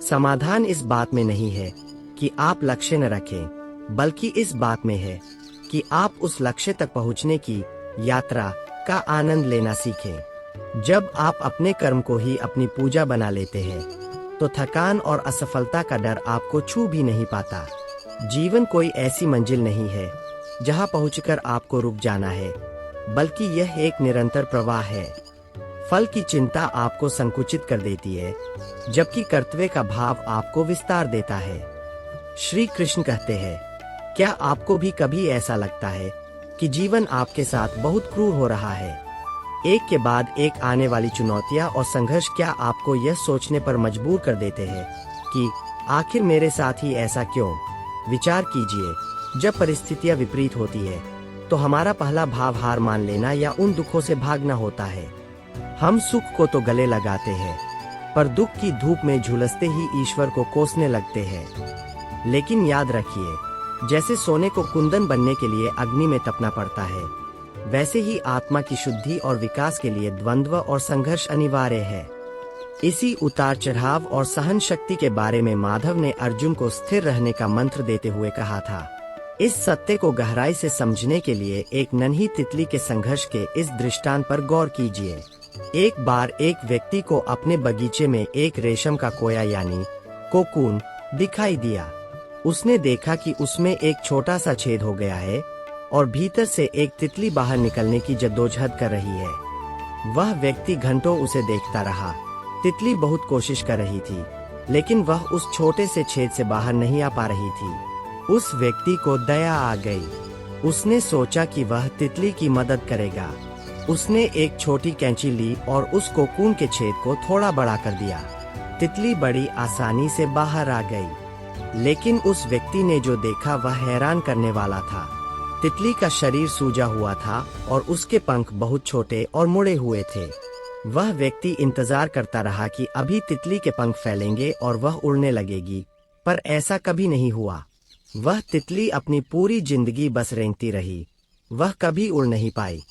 समाधान इस बात में नहीं है कि आप लक्ष्य न रखें, बल्कि इस बात में है कि आप उस लक्ष्य तक पहुंचने की यात्रा का आनंद लेना सीखें। जब आप अपने कर्म को ही अपनी पूजा बना लेते हैं, तो थकान और असफलता का डर आपको छू भी नहीं पाता। जीवन कोई ऐसी मंजिल नहीं है जहां पहुंचकर आपको रुक जाना है, बल्कि यह एक निरंतर प्रवाह है। फल की चिंता आपको संकुचित कर देती है, जबकि कर्तव्य का भाव आपको विस्तार देता है। श्री कृष्ण कहते हैं, क्या आपको भी कभी ऐसा लगता है कि जीवन आपके साथ बहुत क्रूर हो रहा है? एक के बाद एक आने वाली चुनौतियां और संघर्ष क्या आपको यह सोचने पर मजबूर कर देते हैं कि आखिर मेरे साथ ही ऐसा क्यों? विचार कीजिए, जब परिस्थितियां विपरीत होती है, तो हमारा पहला भाव हार मान लेना या उन दुखों से भागना होता है। हम सुख को तो गले लगाते हैं, पर दुख की धूप में झुलसते ही ईश्वर को कोसने लगते हैं। लेकिन याद रखिए, जैसे सोने को कुंदन बनने के लिए अग्नि में तपना पड़ता है, वैसे ही आत्मा की शुद्धि और विकास के लिए द्वंद्व और संघर्ष अनिवार्य है। इसी उतार चढ़ाव और सहन शक्ति के बारे में माधव ने अर्जुन को स्थिर रहने का मंत्र देते हुए कहा था। इस सत्य को गहराई से समझने के लिए एक नन्ही तितली के संघर्ष के इस दृष्टांत पर गौर कीजिए। एक बार एक व्यक्ति को अपने बगीचे में एक रेशम का कोया यानी कोकून दिखाई दिया। उसने देखा कि उसमें एक छोटा सा छेद हो गया है और भीतर से एक तितली बाहर निकलने की जद्दोजहद कर रही है। वह व्यक्ति घंटों उसे देखता रहा। तितली बहुत कोशिश कर रही थी, लेकिन वह उस छोटे से छेद से बाहर नहीं आ पा रही थी। उस व्यक्ति को दया आ गई। उसने सोचा कि वह तितली की मदद करेगा। उसने एक छोटी कैंची ली और उस कोकून के छेद को थोड़ा बड़ा कर दिया। तितली बड़ी आसानी से बाहर आ गई। लेकिन उस व्यक्ति ने जो देखा वह हैरान करने वाला था। तितली का शरीर सूजा हुआ था और उसके पंख बहुत छोटे और मुड़े हुए थे। वह व्यक्ति इंतजार करता रहा कि अभी तितली के पंख फैलेंगे और वह उड़ने लगेगी, पर ऐसा कभी नहीं हुआ। वह तितली अपनी पूरी जिंदगी बस रेंगती रही। वह कभी उड़ नहीं पाई।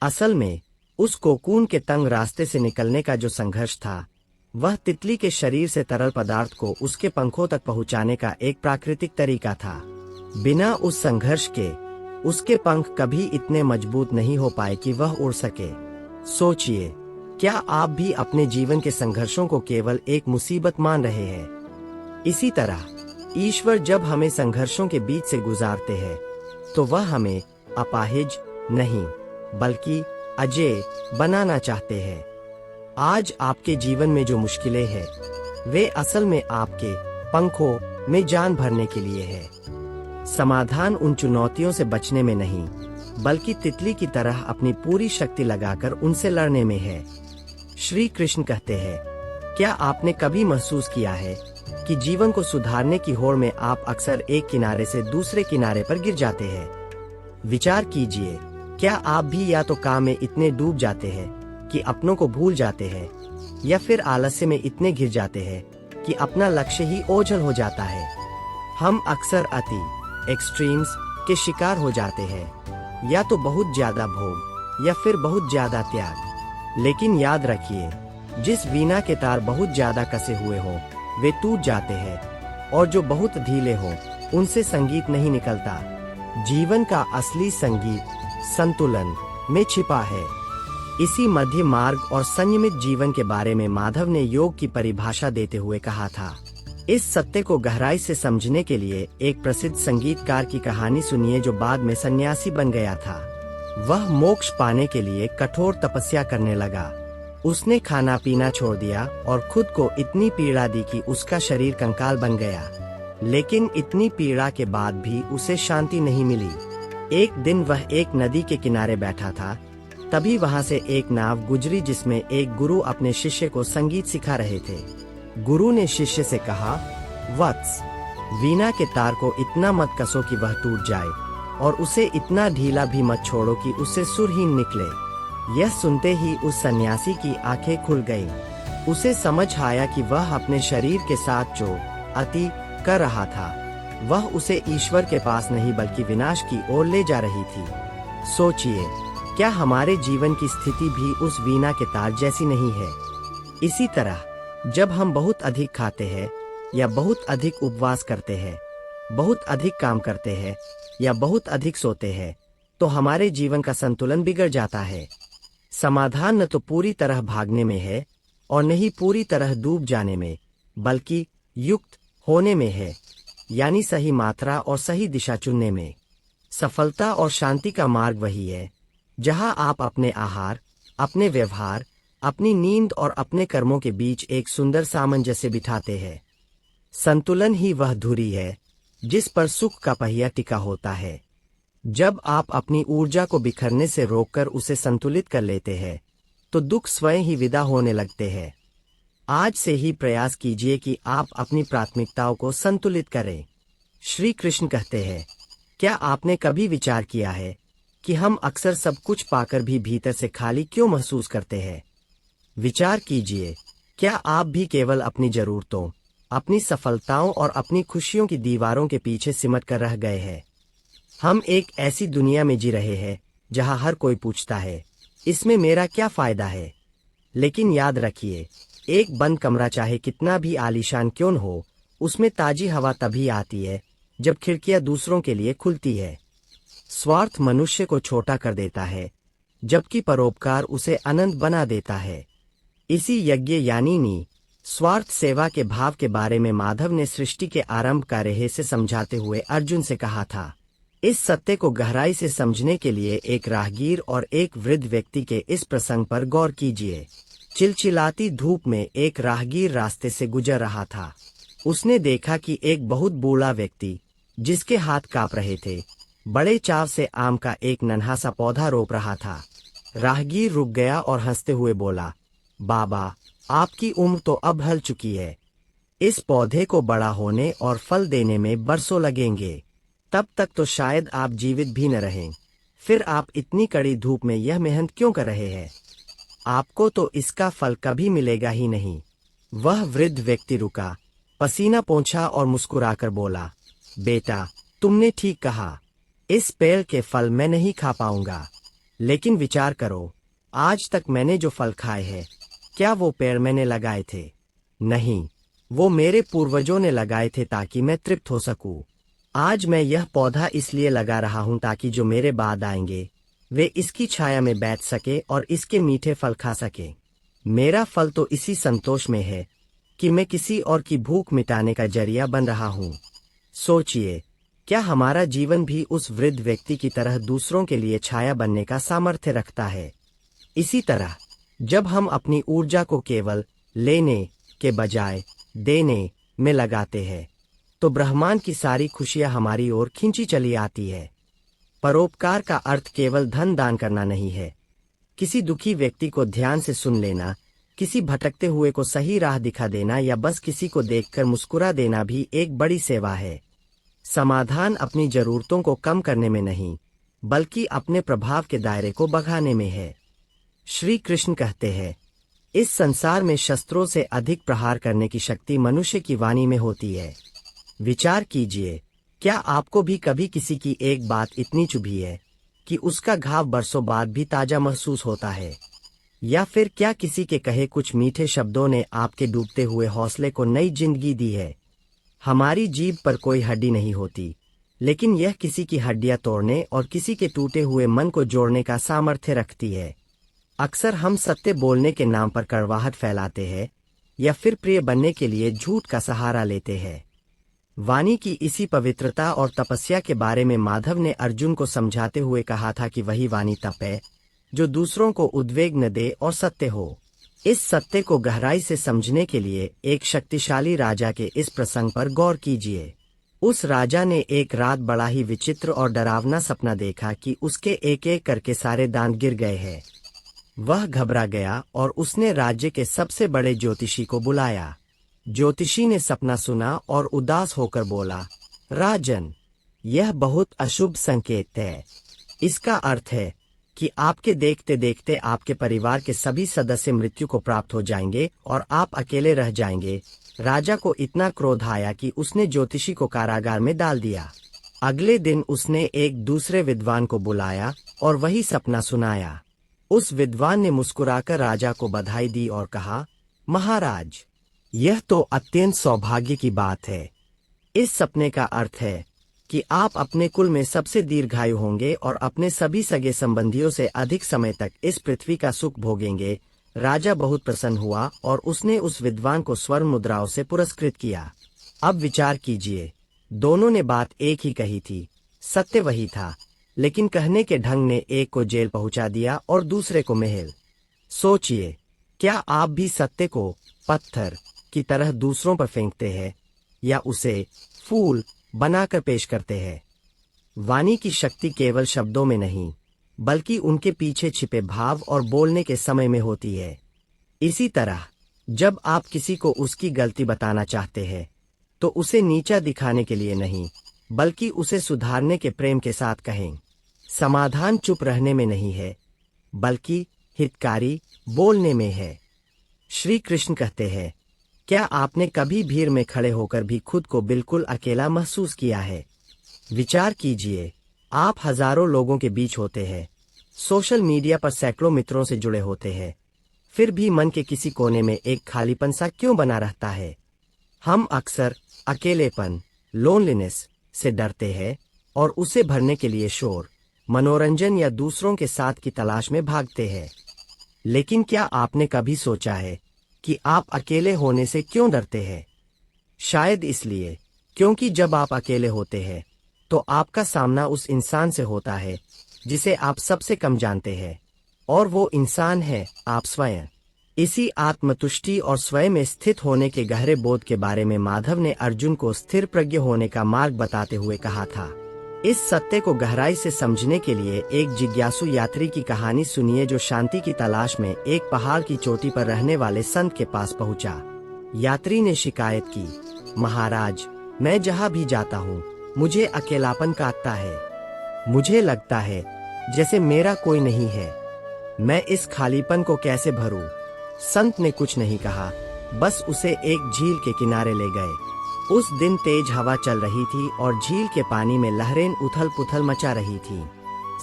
असल में उस कोकून के तंग रास्ते से निकलने का जो संघर्ष था, वह तितली के शरीर से तरल पदार्थ को उसके पंखों तक पहुंचाने का एक प्राकृतिक तरीका था। बिना उस संघर्ष के उसके पंख कभी इतने मजबूत नहीं हो पाए कि वह उड़ सके। सोचिए, क्या आप भी अपने जीवन के संघर्षों को केवल एक मुसीबत मान रहे हैं? इसी तरह ईश्वर जब हमें संघर्षों के बीच से गुजारते हैं, तो वह हमें अपाहिज नहीं बल्कि अजेय बनाना चाहते हैं। आज आपके जीवन में जो मुश्किलें हैं, वे असल में आपके पंखों में जान भरने के लिए है। समाधान उन चुनौतियों से बचने में नहीं, बल्कि तितली की तरह अपनी पूरी शक्ति लगाकर उनसे लड़ने में है। श्री कृष्ण कहते हैं, क्या आपने कभी महसूस किया है कि जीवन को सुधारने की होड़ में आप अक्सर एक किनारे से दूसरे किनारे पर गिर जाते हैं? विचार कीजिए, क्या आप भी या तो काम में इतने डूब जाते हैं कि अपनों को भूल जाते हैं, या फिर आलस्य में इतने घिर जाते हैं कि अपना लक्ष्य ही ओझल हो जाता है। हम अक्सर अति एक्सट्रीम्स के शिकार हो जाते हैं, या तो बहुत ज्यादा भोग या फिर बहुत ज्यादा त्याग। लेकिन याद रखिए, जिस वीणा के तार बहुत ज्यादा कसे हुए हो वे टूट जाते हैं, और जो बहुत ढीले हो उनसे संगीत नहीं निकलता। जीवन का असली संगीत संतुलन में छिपा है। इसी मध्य मार्ग और संयमित जीवन के बारे में माधव ने योग की परिभाषा देते हुए कहा था। इस सत्य को गहराई से समझने के लिए एक प्रसिद्ध संगीतकार की कहानी सुनिए जो बाद में सन्यासी बन गया था। वह मोक्ष पाने के लिए कठोर तपस्या करने लगा। उसने खाना पीना छोड़ दिया और खुद को इतनी पीड़ा दी कि उसका शरीर कंकाल बन गया। लेकिन इतनी पीड़ा के बाद भी उसे शांति नहीं मिली। एक दिन वह एक नदी के किनारे बैठा था। तभी वहां से एक नाव गुजरी जिसमें एक गुरु अपने शिष्य को संगीत सिखा रहे थे। गुरु ने शिष्य से कहा, वत्स, वीणा के तार को इतना मत कसो कि वह टूट जाए, और उसे इतना ढीला भी मत छोड़ो कि उससे सुरहीन निकले। यह सुनते ही उस सन्यासी की आंखें खुल गईं। उसे समझ आया कि वह अपने शरीर के साथ जो अति कर रहा था, वह उसे ईश्वर के पास नहीं बल्कि विनाश की ओर ले जा रही थी। सोचिए, क्या हमारे जीवन की स्थिति भी उस वीणा के तार जैसी नहीं है? इसी तरह जब हम बहुत अधिक खाते हैं या बहुत अधिक उपवास करते हैं, बहुत अधिक काम करते हैं या बहुत अधिक सोते हैं, तो हमारे जीवन का संतुलन बिगड़ जाता है। समाधान न तो पूरी तरह भागने में है और न ही पूरी तरह डूब जाने में, बल्कि युक्त होने में है, यानी सही मात्रा और सही दिशा चुनने में। सफलता और शांति का मार्ग वही है जहां आप अपने आहार, अपने व्यवहार, अपनी नींद और अपने कर्मों के बीच एक सुंदर सामंजस्य बिठाते हैं। संतुलन ही वह धुरी है जिस पर सुख का पहिया टिका होता है। जब आप अपनी ऊर्जा को बिखरने से रोककर उसे संतुलित कर लेते हैं, तो दुख स्वयं ही विदा होने लगते हैं। आज से ही प्रयास कीजिए कि आप अपनी प्राथमिकताओं को संतुलित करें। श्री कृष्ण कहते हैं, क्या आपने कभी विचार किया है कि हम अक्सर सब कुछ पाकर भी भीतर से खाली क्यों महसूस करते हैं? विचार कीजिए, क्या आप भी केवल अपनी जरूरतों, अपनी सफलताओं और अपनी खुशियों की दीवारों के पीछे सिमट कर रह गए हैं? हम एक ऐसी दुनिया में जी रहे हैं जहां हर कोई पूछता है, इसमें मेरा क्या फायदा है? लेकिन याद रखिए, एक बंद कमरा चाहे कितना भी आलीशान क्यों न हो, उसमें ताजी हवा तभी आती है जब खिड़कियां दूसरों के लिए खुलती है। स्वार्थ मनुष्य को छोटा कर देता है, जबकि परोपकार उसे अनंत बना देता है। इसी यज्ञ यानी स्वार्थ सेवा के भाव के बारे में माधव ने सृष्टि के आरंभ का रहस्य समझाते हुए अर्जुन से कहा था। इस सत्य को गहराई से समझने के लिए एक राहगीर और एक वृद्ध व्यक्ति के इस प्रसंग पर गौर कीजिए। चिलचिलाती धूप में एक राहगीर रास्ते से गुजर रहा था। उसने देखा कि एक बहुत बूढ़ा व्यक्ति, जिसके हाथ कांप रहे थे, बड़े चाव से आम का एक नन्हा सा पौधा रोप रहा था। राहगीर रुक गया और हंसते हुए बोला, बाबा, आपकी उम्र तो अब ढल चुकी है। इस पौधे को बड़ा होने और फल देने में बरसों लगेंगे। तब तक तो शायद आप जीवित भी न रहें। फिर आप इतनी कड़ी धूप में यह मेहनत क्यों कर रहे हैं? आपको तो इसका फल कभी मिलेगा ही नहीं। वह वृद्ध व्यक्ति रुका, पसीना पोंछा और मुस्कुराकर बोला, बेटा, तुमने ठीक कहा। इस पेड़ के फल मैं नहीं खा पाऊंगा, लेकिन विचार करो, आज तक मैंने जो फल खाए हैं, क्या वो पेड़ मैंने लगाए थे? नहीं, वो मेरे पूर्वजों ने लगाए थे ताकि मैं तृप्त हो सकूं। आज मैं यह पौधा इसलिए लगा रहा हूं ताकि जो मेरे बाद आएंगे वे इसकी छाया में बैठ सके और इसके मीठे फल खा सके। मेरा फल तो इसी संतोष में है कि मैं किसी और की भूख मिटाने का जरिया बन रहा हूं। सोचिए, क्या हमारा जीवन भी उस वृद्ध व्यक्ति की तरह दूसरों के लिए छाया बनने का सामर्थ्य रखता है? इसी तरह जब हम अपनी ऊर्जा को केवल लेने के बजाय देने में लगाते हैं तो ब्रह्मांड की सारी खुशियां हमारी ओर खींची चली आती है। परोपकार का अर्थ केवल धन दान करना नहीं है। किसी दुखी व्यक्ति को ध्यान से सुन लेना, किसी भटकते हुए को सही राह दिखा देना या बस किसी को देखकर मुस्कुरा देना भी एक बड़ी सेवा है। समाधान अपनी जरूरतों को कम करने में नहीं, बल्कि अपने प्रभाव के दायरे को बढ़ाने में है। श्री कृष्ण कहते हैं, इस संसार में शस्त्रों से अधिक प्रहार करने की शक्ति मनुष्य की वाणी में होती है। विचार कीजिए, क्या आपको भी कभी किसी की एक बात इतनी चुभी है कि उसका घाव बरसों बाद भी ताजा महसूस होता है? या फिर क्या किसी के कहे कुछ मीठे शब्दों ने आपके डूबते हुए हौसले को नई जिंदगी दी है? हमारी जीभ पर कोई हड्डी नहीं होती, लेकिन यह किसी की हड्डियां तोड़ने और किसी के टूटे हुए मन को जोड़ने का सामर्थ्य रखती है। अक्सर हम सत्य बोलने के नाम पर कड़वाहट फैलाते हैं या फिर प्रिय बनने के लिए झूठ का सहारा लेते हैं। वाणी की इसी पवित्रता और तपस्या के बारे में माधव ने अर्जुन को समझाते हुए कहा था कि वही वाणी तप है जो दूसरों को उद्वेग न दे और सत्य हो। इस सत्य को गहराई से समझने के लिए एक शक्तिशाली राजा के इस प्रसंग पर गौर कीजिए। उस राजा ने एक रात बड़ा ही विचित्र और डरावना सपना देखा कि उसके एक एक करके सारे दांत गिर गए हैं। वह घबरा गया और उसने राज्य के सबसे बड़े ज्योतिषी को बुलाया। ज्योतिषी ने सपना सुना और उदास होकर बोला, राजन, यह बहुत अशुभ संकेत है। इसका अर्थ है कि आपके देखते देखते आपके परिवार के सभी सदस्य मृत्यु को प्राप्त हो जाएंगे और आप अकेले रह जाएंगे। राजा को इतना क्रोध आया कि उसने ज्योतिषी को कारागार में डाल दिया। अगले दिन उसने एक दूसरे विद्वान को बुलाया और वही सपना सुनाया। उस विद्वान ने मुस्कुराकर राजा को बधाई दी और कहा, महाराज, यह तो अत्यंत सौभाग्य की बात है। इस सपने का अर्थ है कि आप अपने कुल में सबसे दीर्घायु होंगे और अपने सभी सगे संबंधियों से अधिक समय तक इस पृथ्वी का सुख भोगेंगे। राजा बहुत प्रसन्न हुआ और उसने उस विद्वान को स्वर्ण मुद्राओं से पुरस्कृत किया। अब विचार कीजिए, दोनों ने बात एक ही कही थी, सत्य वही था, लेकिन कहने के ढंग ने एक को जेल पहुंचा दिया और दूसरे को महल। सोचिए, क्या आप भी सत्य को पत्थर की तरह दूसरों पर फेंकते हैं या उसे फूल बनाकर पेश करते हैं? वाणी की शक्ति केवल शब्दों में नहीं, बल्कि उनके पीछे छिपे भाव और बोलने के समय में होती है। इसी तरह जब आप किसी को उसकी गलती बताना चाहते हैं तो उसे नीचा दिखाने के लिए नहीं, बल्कि उसे सुधारने के प्रेम के साथ कहें। समाधान चुप रहने में नहीं है, बल्कि हितकारी बोलने में है। श्री कृष्ण कहते हैं, क्या आपने कभी भीड़ में खड़े होकर भी खुद को बिल्कुल अकेला महसूस किया है? विचार कीजिए, आप हजारों लोगों के बीच होते हैं, सोशल मीडिया पर सैकड़ों मित्रों से जुड़े होते हैं, फिर भी मन के किसी कोने में एक खालीपन सा क्यों बना रहता है? हम अक्सर अकेलेपन, लोनलीनेस से डरते हैं और उसे भरने के लिए शोर, मनोरंजन या दूसरों के साथ की तलाश में भागते हैं। लेकिन क्या आपने कभी सोचा है कि आप अकेले होने से क्यों डरते हैं? शायद इसलिए क्योंकि जब आप अकेले होते हैं तो आपका सामना उस इंसान से होता है जिसे आप सबसे कम जानते हैं, और वो इंसान है आप स्वयं। इसी आत्मतुष्टि और स्वयं में स्थित होने के गहरे बोध के बारे में माधव ने अर्जुन को स्थिर प्रज्ञ होने का मार्ग बताते हुए कहा था। इस सत्य को गहराई से समझने के लिए एक जिज्ञासु यात्री की कहानी सुनिए जो शांति की तलाश में एक पहाड़ की चोटी पर रहने वाले संत के पास पहुंचा। यात्री ने शिकायत की, महाराज, मैं जहां भी जाता हूं मुझे अकेलापन काटता है। मुझे लगता है जैसे मेरा कोई नहीं है। मैं इस खालीपन को कैसे भरूं? संत ने कुछ नहीं कहा, बस उसे एक झील के किनारे ले गए। उस दिन तेज हवा चल रही थी और झील के पानी में लहरें उथल पुथल मचा रही थी।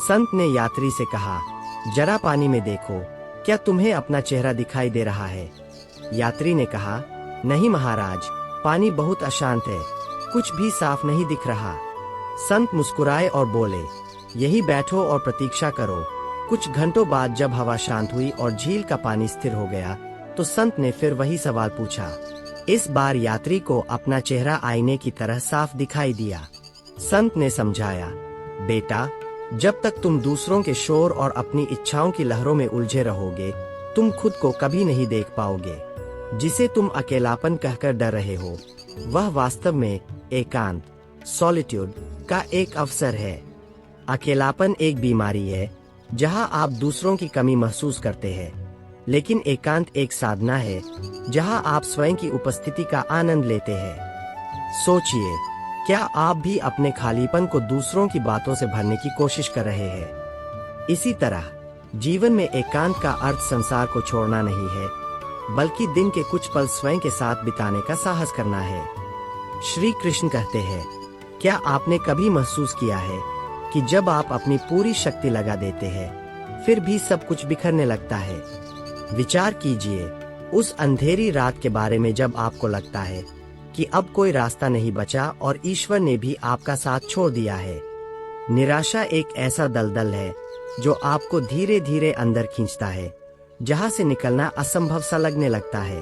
संत ने यात्री से कहा, जरा पानी में देखो, क्या तुम्हें अपना चेहरा दिखाई दे रहा है? यात्री ने कहा, नहीं महाराज, पानी बहुत अशांत है, कुछ भी साफ नहीं दिख रहा। संत मुस्कुराए और बोले, यही बैठो और प्रतीक्षा करो। कुछ घंटों बाद जब हवा शांत हुई और झील का पानी स्थिर हो गया, तो संत ने फिर वही सवाल पूछा। इस बार यात्री को अपना चेहरा आईने की तरह साफ दिखाई दिया। संत ने समझाया, बेटा, जब तक तुम दूसरों के शोर और अपनी इच्छाओं की लहरों में उलझे रहोगे, तुम खुद को कभी नहीं देख पाओगे। जिसे तुम अकेलापन कहकर डर रहे हो, वह वास्तव में एकांत, सॉलिट्यूड का एक अवसर है। अकेलापन एक बीमारी है जहां आप दूसरों की कमी महसूस करते हैं, लेकिन एकांत एक साधना है जहां आप स्वयं की उपस्थिति का आनंद लेते हैं। सोचिए, क्या आप भी अपने खालीपन को दूसरों की बातों से भरने की कोशिश कर रहे हैं? इसी तरह जीवन में एकांत का अर्थ संसार को छोड़ना नहीं है, बल्कि दिन के कुछ पल स्वयं के साथ बिताने का साहस करना है। श्री कृष्ण कहते हैं, क्या आपने कभी महसूस किया है कि जब आप अपनी पूरी शक्ति लगा देते हैं, फिर भी सब कुछ बिखरने लगता है? विचार कीजिए उस अंधेरी रात के बारे में जब आपको लगता है कि अब कोई रास्ता नहीं बचा और ईश्वर ने भी आपका साथ छोड़ दिया है। निराशा एक ऐसा दलदल है जो आपको धीरे धीरे अंदर खींचता है, जहां से निकलना असंभव सा लगने लगता है।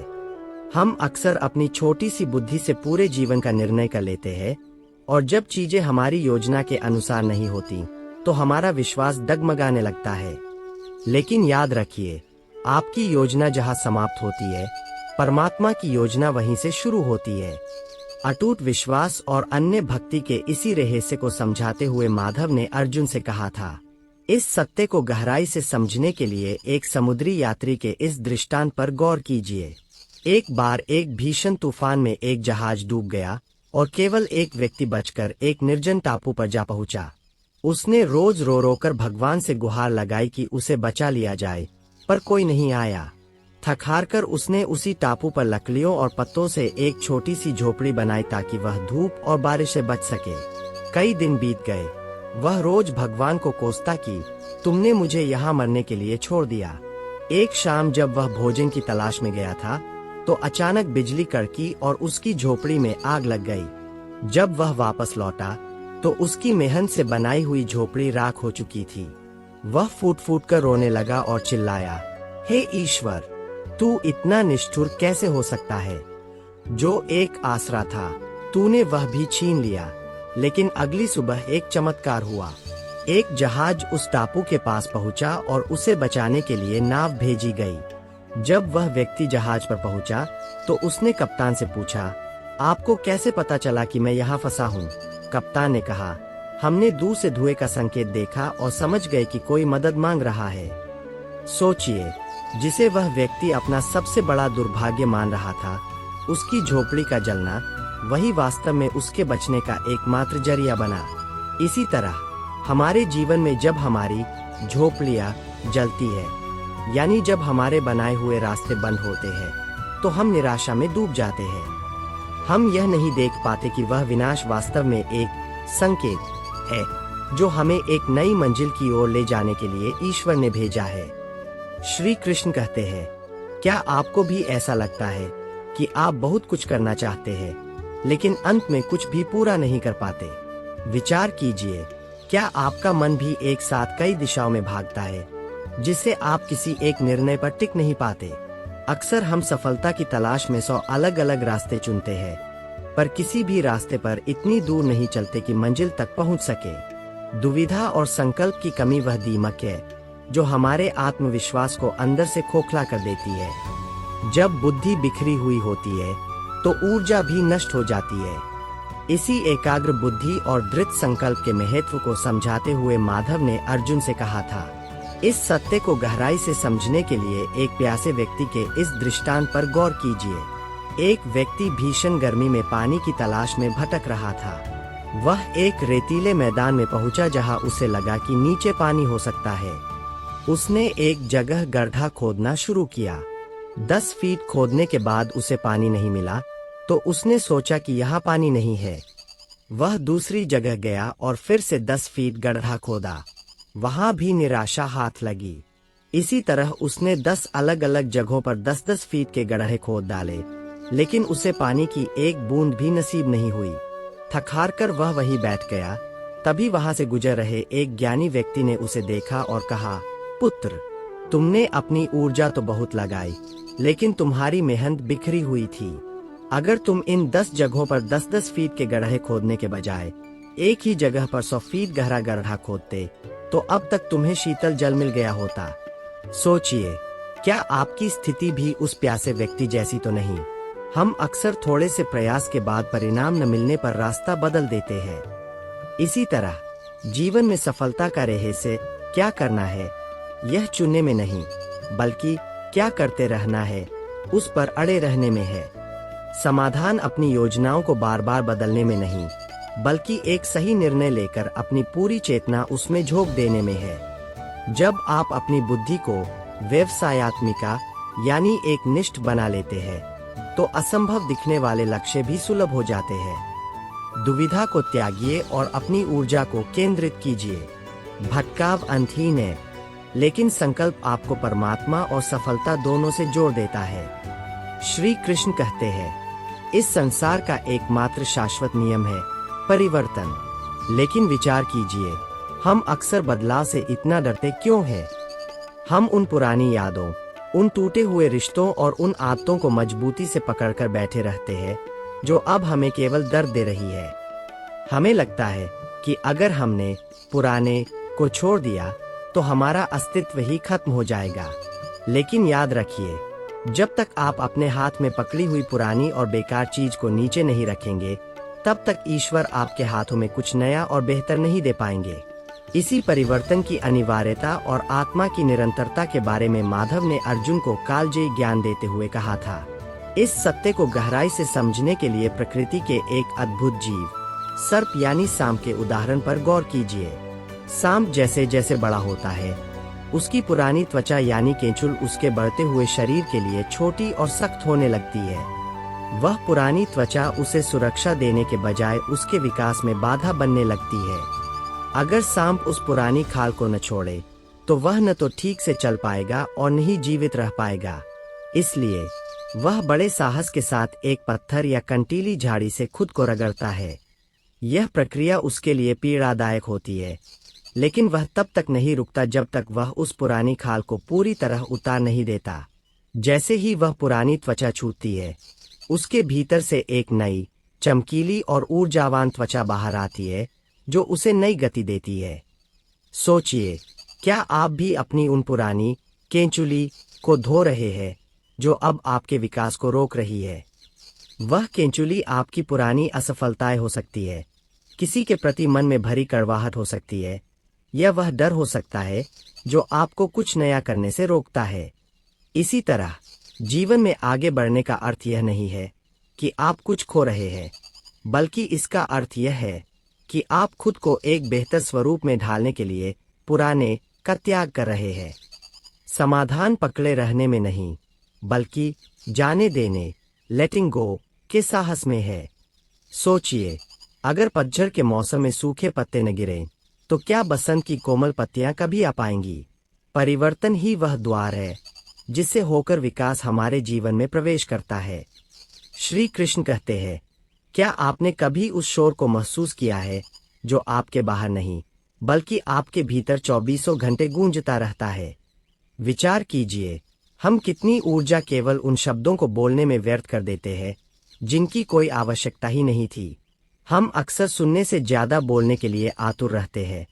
हम अक्सर अपनी छोटी सी बुद्धि से पूरे जीवन का निर्णय कर लेते हैं, और जब चीजें हमारी योजना के अनुसार नहीं होती, तो हमारा विश्वास डगमगाने लगता है। लेकिन याद रखिए, आपकी योजना जहां समाप्त होती है, परमात्मा की योजना वहीं से शुरू होती है। अटूट विश्वास और अन्य भक्ति के इसी रहस्य को समझाते हुए माधव ने अर्जुन से कहा था, इस सत्य को गहराई से समझने के लिए एक समुद्री यात्री के इस दृष्टांत पर गौर कीजिए। एक बार एक भीषण तूफान में एक जहाज डूब गया और केवल एक व्यक्ति बचकर एक निर्जन टापू पर जा पहुंचा। उसने रोज रो रो कर भगवान से गुहार लगाई कि उसे बचा लिया जाए, पर कोई नहीं आया। थक हार कर उसने उसी टापू पर लकड़ियों और पत्तों से एक छोटी सी झोपड़ी बनाई ताकि वह धूप और बारिश से बच सके। कई दिन बीत गए। वह रोज भगवान को कोसता कि तुमने मुझे यहाँ मरने के लिए छोड़ दिया। एक शाम जब वह भोजन की तलाश में गया था, तो अचानक बिजली कड़की और उसकी झोपड़ी में आग लग गई। जब वह वापस लौटा, तो उसकी मेहनत से बनाई हुई झोपड़ी राख हो चुकी थी। वह फूट फूट कर रोने लगा और चिल्लाया, हे ईश्वर, तू इतना निष्ठुर कैसे हो सकता है? जो एक आसरा था, तूने वह भी छीन लिया। लेकिन अगली सुबह एक चमत्कार हुआ। एक जहाज उस टापू के पास पहुंचा और उसे बचाने के लिए नाव भेजी गई। जब वह व्यक्ति जहाज पर पहुंचा, तो उसने कप्तान से पूछा, आपको कैसे पता चला कि मैं यहाँ फंसा हूँ? कप्तान ने कहा, हमने दूर से धुएं का संकेत देखा और समझ गए कि कोई मदद मांग रहा है। सोचिए, जिसे वह व्यक्ति अपना सबसे बड़ा दुर्भाग्य मान रहा था, उसकी झोपड़ी का जलना, वही वास्तव में उसके बचने का एकमात्र जरिया बना। इसी तरह हमारे जीवन में जब हमारी झोपड़ियां जलती है, यानी जब हमारे बनाए हुए रास्ते बंद होते हैं, तो हम निराशा में डूब जाते हैं। हम यह नहीं देख पाते कि वह विनाश वास्तव में एक संकेत है, जो हमें एक नई मंजिल की ओर ले जाने के लिए ईश्वर ने भेजा है। श्री कृष्ण कहते हैं, क्या आपको भी ऐसा लगता है कि आप बहुत कुछ करना चाहते हैं, लेकिन अंत में कुछ भी पूरा नहीं कर पाते? विचार कीजिए, क्या आपका मन भी एक साथ कई दिशाओं में भागता है, जिससे आप किसी एक निर्णय पर टिक नहीं पाते? अक्सर हम सफलता की तलाश में 100 अलग अलग रास्ते चुनते हैं, पर किसी भी रास्ते पर इतनी दूर नहीं चलते कि मंजिल तक पहुंच सके। दुविधा और संकल्प की कमी वह दीमक है जो हमारे आत्मविश्वास को अंदर से खोखला कर देती है। जब बुद्धि बिखरी हुई होती है, तो ऊर्जा भी नष्ट हो जाती है। इसी एकाग्र बुद्धि और दृढ़ संकल्प के महत्व को समझाते हुए माधव ने अर्जुन से कहा था, इस सत्य को गहराई से समझने के लिए एक प्यासे व्यक्ति के इस दृष्टांत पर गौर कीजिए। एक व्यक्ति भीषण गर्मी में पानी की तलाश में भटक रहा था। वह एक रेतीले मैदान में पहुंचा जहां उसे लगा कि नीचे पानी हो सकता है। उसने एक जगह गड्ढा खोदना शुरू किया। 10 फीट खोदने के बाद उसे पानी नहीं मिला, तो उसने सोचा कि यहाँ पानी नहीं है। वह दूसरी जगह गया और फिर से 10 फीट गड्ढा खोदा। वहां भी निराशा हाथ लगी। इसी तरह उसने 10 अलग अलग जगहों पर 10-10 फीट के गड्ढे खोद डाले, लेकिन उसे पानी की एक बूंद भी नसीब नहीं हुई। थक हार कर वह वहीं बैठ गया। तभी वहां से गुजर रहे एक ज्ञानी व्यक्ति ने उसे देखा और कहा, पुत्र, तुमने अपनी ऊर्जा तो बहुत लगाई, लेकिन तुम्हारी मेहनत बिखरी हुई थी। अगर तुम इन 10 जगहों पर 10-10 फीट के गड्ढे खोदने के बजाय एक ही जगह पर 100 फीट गहरा गड्ढा खोदते, तो अब तक तुम्हें शीतल जल मिल गया होता। सोचिए, क्या आपकी स्थिति भी उस प्यासे व्यक्ति जैसी तो नहीं? हम अक्सर थोड़े से प्रयास के बाद परिणाम न मिलने पर रास्ता बदल देते हैं। इसी तरह जीवन में सफलता का रहस्य क्या करना है, यह चुनने में नहीं, बल्कि क्या करते रहना है, उस पर अड़े रहने में है। समाधान अपनी योजनाओं को बार बार बदलने में नहीं, बल्कि एक सही निर्णय लेकर अपनी पूरी चेतना उसमें झोंक देने में है। जब आप अपनी बुद्धि को व्यवसायत्मिका यानी एक निष्ठ बना लेते हैं, तो असंभव दिखने वाले लक्ष्य भी सुलभ हो जाते हैं। दुविधा को त्यागिए और अपनी ऊर्जा को केंद्रित कीजिए। भटकाव अंतहीन है, लेकिन संकल्प आपको परमात्मा और सफलता दोनों से जोड़ देता है। श्री कृष्ण कहते हैं, इस संसार का एकमात्र शाश्वत नियम है परिवर्तन। लेकिन विचार कीजिए, हम अक्सर बदलाव से इतना डरते क्यों हैं? हम उन पुरानी यादों, उन टूटे हुए रिश्तों और उन आदतों को मजबूती से पकड़कर बैठे रहते हैं, जो अब हमें केवल दर्द दे रही है। हमें लगता है कि अगर हमने पुराने को छोड़ दिया, तो हमारा अस्तित्व ही खत्म हो जाएगा। लेकिन याद रखिए, जब तक आप अपने हाथ में पकड़ी हुई पुरानी और बेकार चीज को नीचे नहीं रखेंगे, तब तक ईश्वर आपके हाथों में कुछ नया और बेहतर नहीं दे पाएंगे। इसी परिवर्तन की अनिवार्यता और आत्मा की निरंतरता के बारे में माधव ने अर्जुन को कालजयी ज्ञान देते हुए कहा था। इस सत्य को गहराई से समझने के लिए प्रकृति के एक अद्भुत जीव, सर्प यानी सांप के उदाहरण पर गौर कीजिए। सांप जैसे जैसे बड़ा होता है, उसकी पुरानी त्वचा यानी केंचुल उसके बढ़ते हुए शरीर के लिए छोटी और सख्त होने लगती है। वह पुरानी त्वचा उसे सुरक्षा देने के बजाय उसके विकास में बाधा बनने लगती है। अगर सांप उस पुरानी खाल को न छोड़े, तो वह न तो ठीक से चल पाएगा और न ही जीवित रह पाएगा। इसलिए वह बड़े साहस के साथ एक पत्थर या कंटीली झाड़ी से खुद को रगड़ता है। यह प्रक्रिया उसके लिए पीड़ादायक होती है, लेकिन वह तब तक नहीं रुकता जब तक वह उस पुरानी खाल को पूरी तरह उतार नहीं देता। जैसे ही वह पुरानी त्वचा छूटती है, उसके भीतर से एक नई, चमकीली और ऊर्जावान त्वचा बाहर आती है, जो उसे नई गति देती है। सोचिए, क्या आप भी अपनी उन पुरानी केंचुली को धो रहे हैं, जो अब आपके विकास को रोक रही है? वह केंचुली आपकी पुरानी असफलताएं हो सकती है, किसी के प्रति मन में भरी कड़वाहट हो सकती है, यह वह डर हो सकता है जो आपको कुछ नया करने से रोकता है। इसी तरह जीवन में आगे बढ़ने का अर्थ यह नहीं है कि आप कुछ खो रहे हैं, बल्कि इसका अर्थ यह है कि आप खुद को एक बेहतर स्वरूप में ढालने के लिए पुराने का त्याग कर रहे हैं। समाधान पकड़े रहने में नहीं, बल्कि जाने देने, लेटिंग गो के साहस में है। सोचिए, अगर पतझड़ के मौसम में सूखे पत्ते न गिरे, तो क्या बसंत की कोमल पत्तियां कभी आ पाएंगी? परिवर्तन ही वह द्वार है जिससे होकर विकास हमारे जीवन में प्रवेश करता है। श्री कृष्ण कहते हैं, क्या आपने कभी उस शोर को महसूस किया है जो आपके बाहर नहीं, बल्कि आपके भीतर 24 घंटे गूंजता रहता है? विचार कीजिए, हम कितनी ऊर्जा केवल उन शब्दों को बोलने में व्यर्थ कर देते हैं जिनकी कोई आवश्यकता ही नहीं थी। हम अक्सर सुनने से ज्यादा बोलने के लिए आतुर रहते हैं,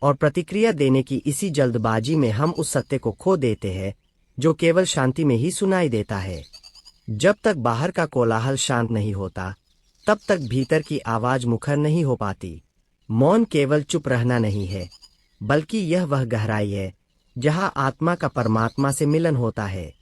और प्रतिक्रिया देने की इसी जल्दबाजी में हम उस सत्य को खो देते हैं जो केवल शांति में ही सुनाई देता है। जब तक बाहर का कोलाहल शांत नहीं होता, तब तक भीतर की आवाज मुखर नहीं हो पाती। मौन केवल चुप रहना नहीं है, बल्कि यह वह गहराई है जहां आत्मा का परमात्मा से मिलन होता है।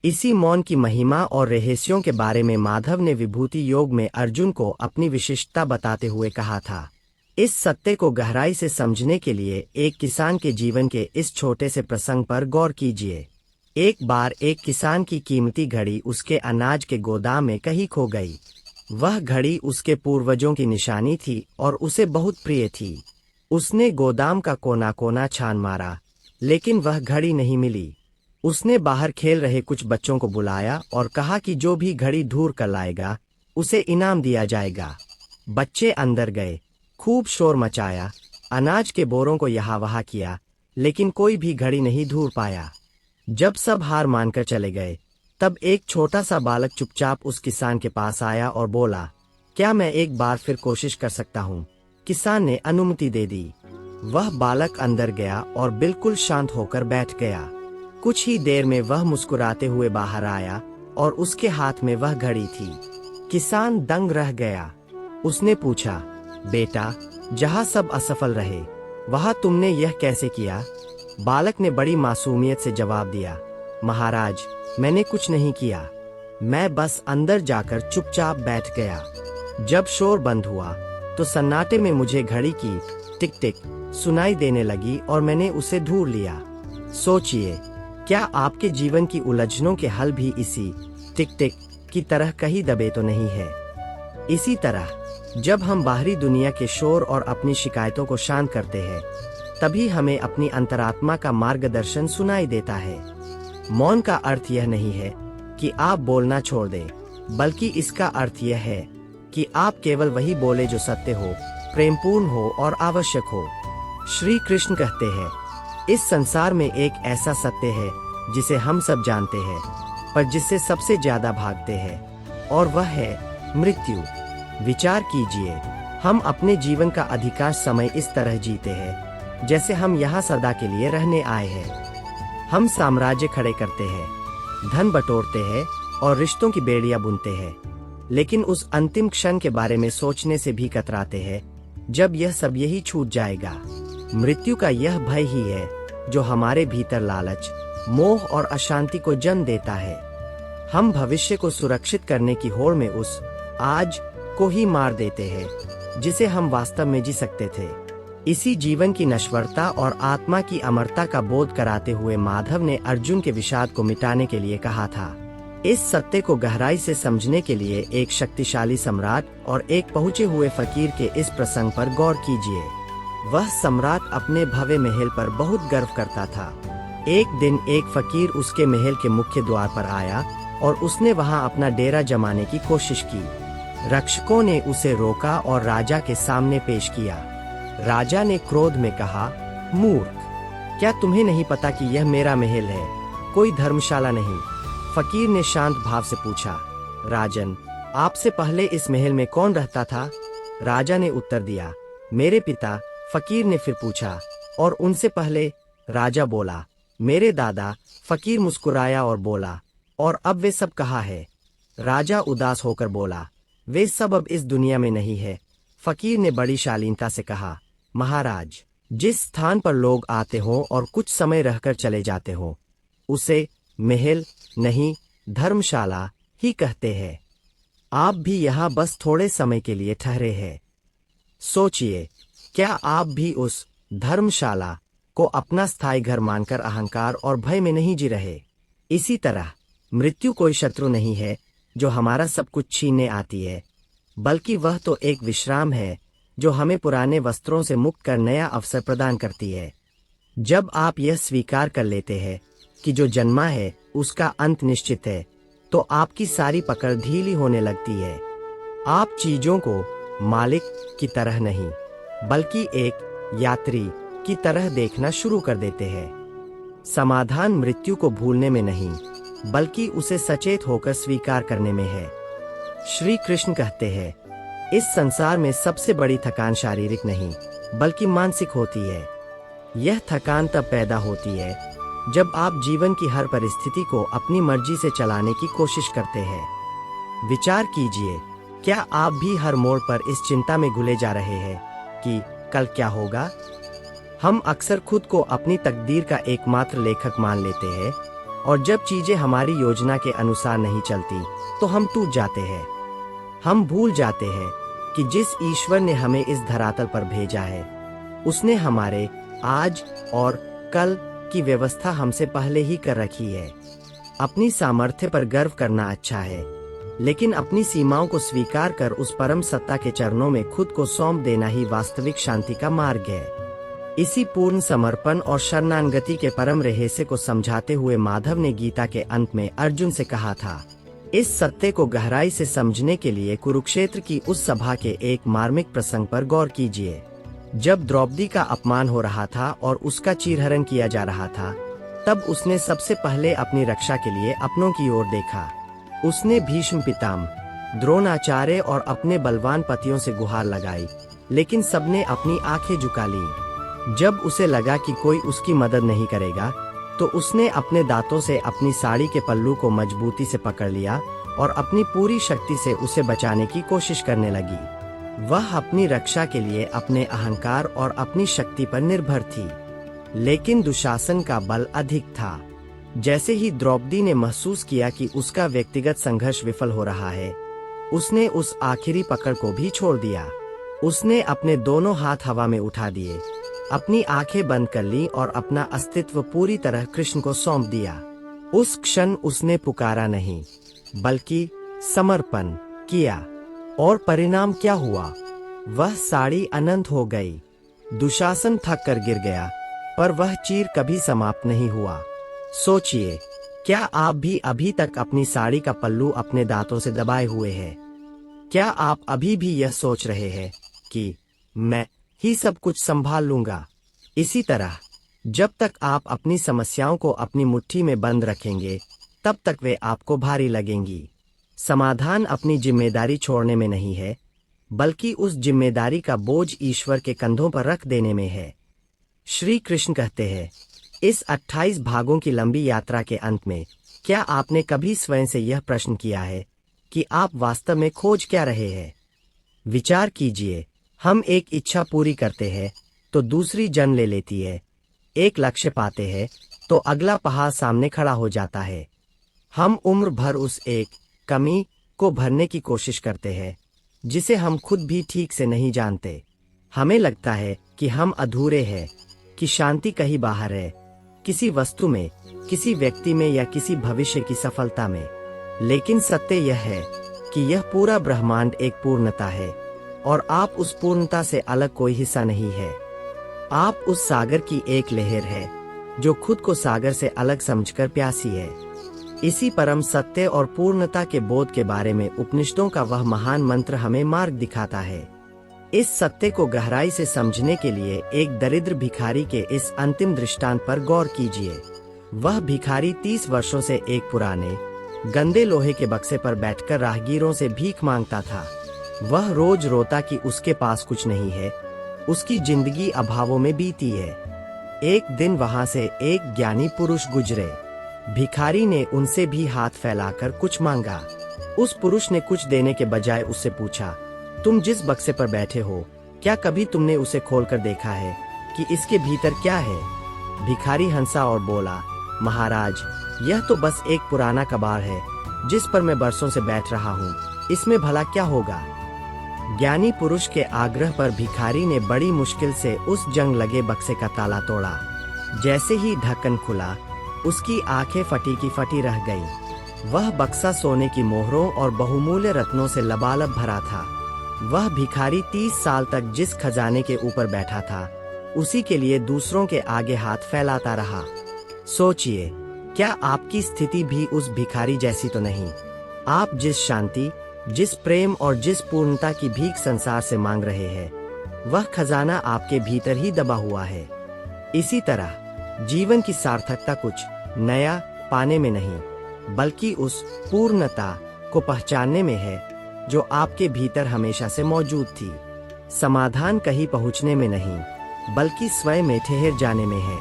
इसी मौन की महिमा और रहस्यों के बारे में माधव ने विभूति योग में अर्जुन को अपनी विशिष्टता बताते हुए कहा था। इस सत्य को गहराई से समझने के लिए एक किसान के जीवन के इस छोटे से प्रसंग पर गौर कीजिए। एक बार एक किसान की कीमती घड़ी उसके अनाज के गोदाम में कहीं खो गई। वह घड़ी उसके पूर्वजों की निशानी थी और उसे बहुत प्रिय थी। उसने गोदाम का कोना कोना छान मारा, लेकिन वह घड़ी नहीं मिली। उसने बाहर खेल रहे कुछ बच्चों को बुलाया और कहा कि जो भी घड़ी ढूंढ कर लाएगा उसे इनाम दिया जाएगा। बच्चे अंदर गए, खूब शोर मचाया, अनाज के बोरों को यहाँ वहाँ किया, लेकिन कोई भी घड़ी नहीं ढूंढ पाया। जब सब हार मानकर चले गए, तब एक छोटा सा बालक चुपचाप उस किसान के पास आया और बोला, क्या मैं एक बार फिर कोशिश कर सकता हूँ? किसान ने अनुमति दे दी। वह बालक अंदर गया और बिल्कुल शांत होकर बैठ गया। कुछ ही देर में वह मुस्कुराते हुए बाहर आया और उसके हाथ में वह घड़ी थी। किसान दंग रह गया। उसने पूछा, बेटा, जहाँ सब असफल रहे वहाँ तुमने यह कैसे किया? बालक ने बड़ी मासूमियत से जवाब दिया, महाराज, मैंने कुछ नहीं किया, मैं बस अंदर जाकर चुपचाप बैठ गया। जब शोर बंद हुआ तो सन्नाटे में मुझे घड़ी की टिक टिक सुनाई देने लगी और मैंने उसे ढूंढ लिया। सोचिए, क्या आपके जीवन की उलझनों के हल भी इसी टिक टिक की तरह कहीं दबे तो नहीं है? इसी तरह जब हम बाहरी दुनिया के शोर और अपनी शिकायतों को शांत करते हैं, तभी हमें अपनी अंतरात्मा का मार्गदर्शन सुनाई देता है। मौन का अर्थ यह नहीं है कि आप बोलना छोड़ दें, बल्कि इसका अर्थ यह है कि आप केवल वही बोले जो सत्य हो, प्रेमपूर्ण हो और आवश्यक हो। श्री कृष्ण कहते हैं, इस संसार में एक ऐसा सत्य है जिसे हम सब जानते हैं, पर जिससे सबसे ज्यादा भागते हैं, और वह है मृत्यु। विचार कीजिए, हम अपने जीवन का अधिकांश समय इस तरह जीते हैं जैसे हम यहाँ सदा के लिए रहने आए हैं। हम साम्राज्य खड़े करते हैं, धन बटोरते हैं और रिश्तों की बेड़ियां बुनते हैं, लेकिन उस अंतिम क्षण के बारे में सोचने से भी कतराते हैं जब यह सब यही छूट जाएगा। मृत्यु का यह भय ही है जो हमारे भीतर लालच, मोह और अशांति को जन्म देता है। हम भविष्य को सुरक्षित करने की होड़ में उस आज को ही मार देते हैं जिसे हम वास्तव में जी सकते थे। इसी जीवन की नश्वरता और आत्मा की अमरता का बोध कराते हुए माधव ने अर्जुन के विषाद को मिटाने के लिए कहा था। इस सत्य को गहराई से समझने के लिए एक शक्तिशाली सम्राट और एक पहुंचे हुए फकीर के इस प्रसंग पर गौर कीजिए। वह सम्राट अपने भव्य महल पर बहुत गर्व करता था। एक दिन एक फकीर उसके महल के मुख्य द्वार पर आया और उसने वहां अपना डेरा जमाने की कोशिश की। रक्षकों ने उसे रोका और राजा के सामने पेश किया। राजा ने क्रोध में कहा, मूर्ख, क्या तुम्हें नहीं पता कि यह मेरा महल है, कोई धर्मशाला नहीं? फकीर ने शांत भाव से पूछा, राजन, आपसे पहले इस महल में कौन रहता था? राजा ने उत्तर दिया, मेरे पिता। फकीर ने फिर पूछा, और उनसे पहले? राजा बोला, मेरे दादा। फकीर मुस्कुराया और बोला, और अब वे सब कहाँ है? राजा उदास होकर बोला, वे सब अब इस दुनिया में नहीं है। फकीर ने बड़ी शालीनता से कहा, महाराज, जिस स्थान पर लोग आते हो और कुछ समय रहकर चले जाते हो, उसे महल नहीं, धर्मशाला ही कहते हैं। आप भी यहाँ बस थोड़े समय के लिए ठहरे हैं। सोचिए, क्या आप भी उस धर्मशाला को अपना स्थायी घर मानकर अहंकार और भय में नहीं जी रहे? इसी तरह मृत्यु कोई शत्रु नहीं है जो हमारा सब कुछ छीनने आती है, बल्कि वह तो एक विश्राम है जो हमें पुराने वस्त्रों से मुक्त कर नया अवसर प्रदान करती है। जब आप यह स्वीकार कर लेते हैं कि जो जन्मा है उसका अंत निश्चित है, तो आपकी सारी पकड़ ढीली होने लगती है। आप चीजों को मालिक की तरह नहीं, बल्कि एक यात्री की तरह देखना शुरू कर देते हैं। समाधान मृत्यु को भूलने में नहीं, बल्कि उसे सचेत होकर स्वीकार करने में है। श्री कृष्ण कहते हैं, इस संसार में सबसे बड़ी थकान शारीरिक नहीं, बल्कि मानसिक होती है। यह थकान तब पैदा होती है जब आप जीवन की हर परिस्थिति को अपनी मर्जी से चलाने की कोशिश करते हैं। विचार कीजिए, क्या आप भी हर मोड़ पर इस चिंता में घुले जा रहे हैं कि कल क्या होगा? हम अक्सर खुद को अपनी तकदीर का एकमात्र लेखक मान लेते हैं, और जब चीजें हमारी योजना के अनुसार नहीं चलती तो हम टूट जाते हैं। हम भूल जाते हैं कि जिस ईश्वर ने हमें इस धरातल पर भेजा है, उसने हमारे आज और कल की व्यवस्था हमसे पहले ही कर रखी है। अपनी सामर्थ्य पर गर्व करना अच्छा है, लेकिन अपनी सीमाओं को स्वीकार कर उस परम सत्ता के चरणों में खुद को सौंप देना ही वास्तविक शांति का मार्ग है। इसी पूर्ण समर्पण और शरणागति के परम रहस्य को समझाते हुए माधव ने गीता के अंत में अर्जुन से कहा था, इस सत्य को गहराई से समझने के लिए कुरुक्षेत्र की उस सभा के एक मार्मिक प्रसंग पर गौर कीजिए। जब द्रौपदी का अपमान हो रहा था और उसका चीरहरण किया जा रहा था, तब उसने सबसे पहले अपनी रक्षा के लिए अपनों की ओर देखा। उसने भीष्म पितामह, द्रोणाचार्य और अपने बलवान पतियों से गुहार लगाई, लेकिन सबने अपनी आंखें झुका ली। जब उसे लगा कि कोई उसकी मदद नहीं करेगा, तो उसने अपने दांतों से अपनी साड़ी के पल्लू को मजबूती से पकड़ लिया और अपनी पूरी शक्ति से उसे बचाने की कोशिश करने लगी। वह अपनी रक्षा के लिए अपने अहंकार और अपनी शक्ति पर निर्भर थी, लेकिन दुशासन का बल अधिक था। जैसे ही द्रौपदी ने महसूस किया कि उसका व्यक्तिगत संघर्ष विफल हो रहा है, उसने उस आखिरी पकड़ को भी छोड़ दिया। उसने अपने दोनों हाथ हवा में उठा दिए, अपनी आंखें बंद कर ली और अपना अस्तित्व पूरी तरह कृष्ण को सौंप दिया। उस क्षण उसने पुकारा नहीं, बल्कि समर्पण किया। और परिणाम क्या हुआ? वह साड़ी अनंत हो गई। दुशासन थक कर गिर गया, पर वह चीर कभी समाप्त नहीं हुआ। सोचिए, क्या आप भी अभी तक अपनी साड़ी का पल्लू अपने दांतों से दबाए हुए हैं? क्या आप अभी भी यह सोच रहे हैं कि मैं ही सब कुछ संभाल लूंगा? इसी तरह जब तक आप अपनी समस्याओं को अपनी मुट्ठी में बंद रखेंगे, तब तक वे आपको भारी लगेंगी। समाधान अपनी जिम्मेदारी छोड़ने में नहीं है, बल्कि उस जिम्मेदारी का बोझ ईश्वर के कंधों पर रख देने में है। श्री कृष्ण कहते हैं, इस 28 भागों की लंबी यात्रा के अंत में क्या आपने कभी स्वयं से यह प्रश्न किया है कि आप वास्तव में खोज क्या रहे हैं? विचार कीजिए, हम एक इच्छा पूरी करते हैं तो दूसरी जन्म ले लेती है, एक लक्ष्य पाते हैं तो अगला पहाड़ सामने खड़ा हो जाता है। हम उम्र भर उस एक कमी को भरने की कोशिश करते हैं जिसे हम खुद भी ठीक से नहीं जानते। हमें लगता है कि हम अधूरे हैं, कि शांति कहीं बाहर है, किसी वस्तु में, किसी व्यक्ति में या किसी भविष्य की सफलता में। लेकिन सत्य यह है कि यह पूरा ब्रह्मांड एक पूर्णता है और आप उस पूर्णता से अलग कोई हिस्सा नहीं है। आप उस सागर की एक लहर है जो खुद को सागर से अलग समझकर प्यासी है। इसी परम सत्य और पूर्णता के बोध के बारे में उपनिषदों का वह महान मंत्र हमें मार्ग दिखाता है। इस सत्य को गहराई से समझने के लिए एक दरिद्र भिखारी के इस अंतिम दृष्टांत पर गौर कीजिए। वह भिखारी 30 वर्षों से एक पुराने गंदे लोहे के बक्से पर बैठकर राहगीरों से भीख मांगता था। वह रोज रोता कि उसके पास कुछ नहीं है, उसकी जिंदगी अभावों में बीती है। एक दिन वहां से एक ज्ञानी पुरुष गुजरे। भिखारी ने उनसे भी हाथ फैलाकर कुछ मांगा। उस पुरुष ने कुछ देने के बजाय उससे पूछा, तुम जिस बक्से पर बैठे हो, क्या कभी तुमने उसे खोलकर देखा है कि इसके भीतर क्या है? भिखारी हंसा और बोला, महाराज, यह तो बस एक पुराना कबाड़ है जिस पर मैं बरसों से बैठ रहा हूँ, इसमें भला क्या होगा? ज्ञानी पुरुष के आग्रह पर भिखारी ने बड़ी मुश्किल से उस जंग लगे बक्से का ताला तोड़ा। जैसे ही ढक्कन खुला, उसकी आंखें फटी की फटी रह गईं। वह बक्सा सोने की मोहरों और बहुमूल्य रत्नों से लबालब भरा था। वह भिखारी 30 साल तक जिस खजाने के ऊपर बैठा था, उसी के लिए दूसरों के आगे हाथ फैलाता रहा। सोचिए, क्या आपकी स्थिति भी उस भिखारी जैसी तो नहीं? आप जिस शांति, जिस प्रेम और जिस पूर्णता की भीख संसार से मांग रहे हैं, वह खजाना आपके भीतर ही दबा हुआ है। इसी तरह जीवन की सार्थकता कुछ नया पाने में नहीं, बल्कि उस पूर्णता को पहचानने में है जो आपके भीतर हमेशा से मौजूद थी। समाधान कहीं पहुंचने में नहीं, बल्कि स्वयं में ठहर जाने में है।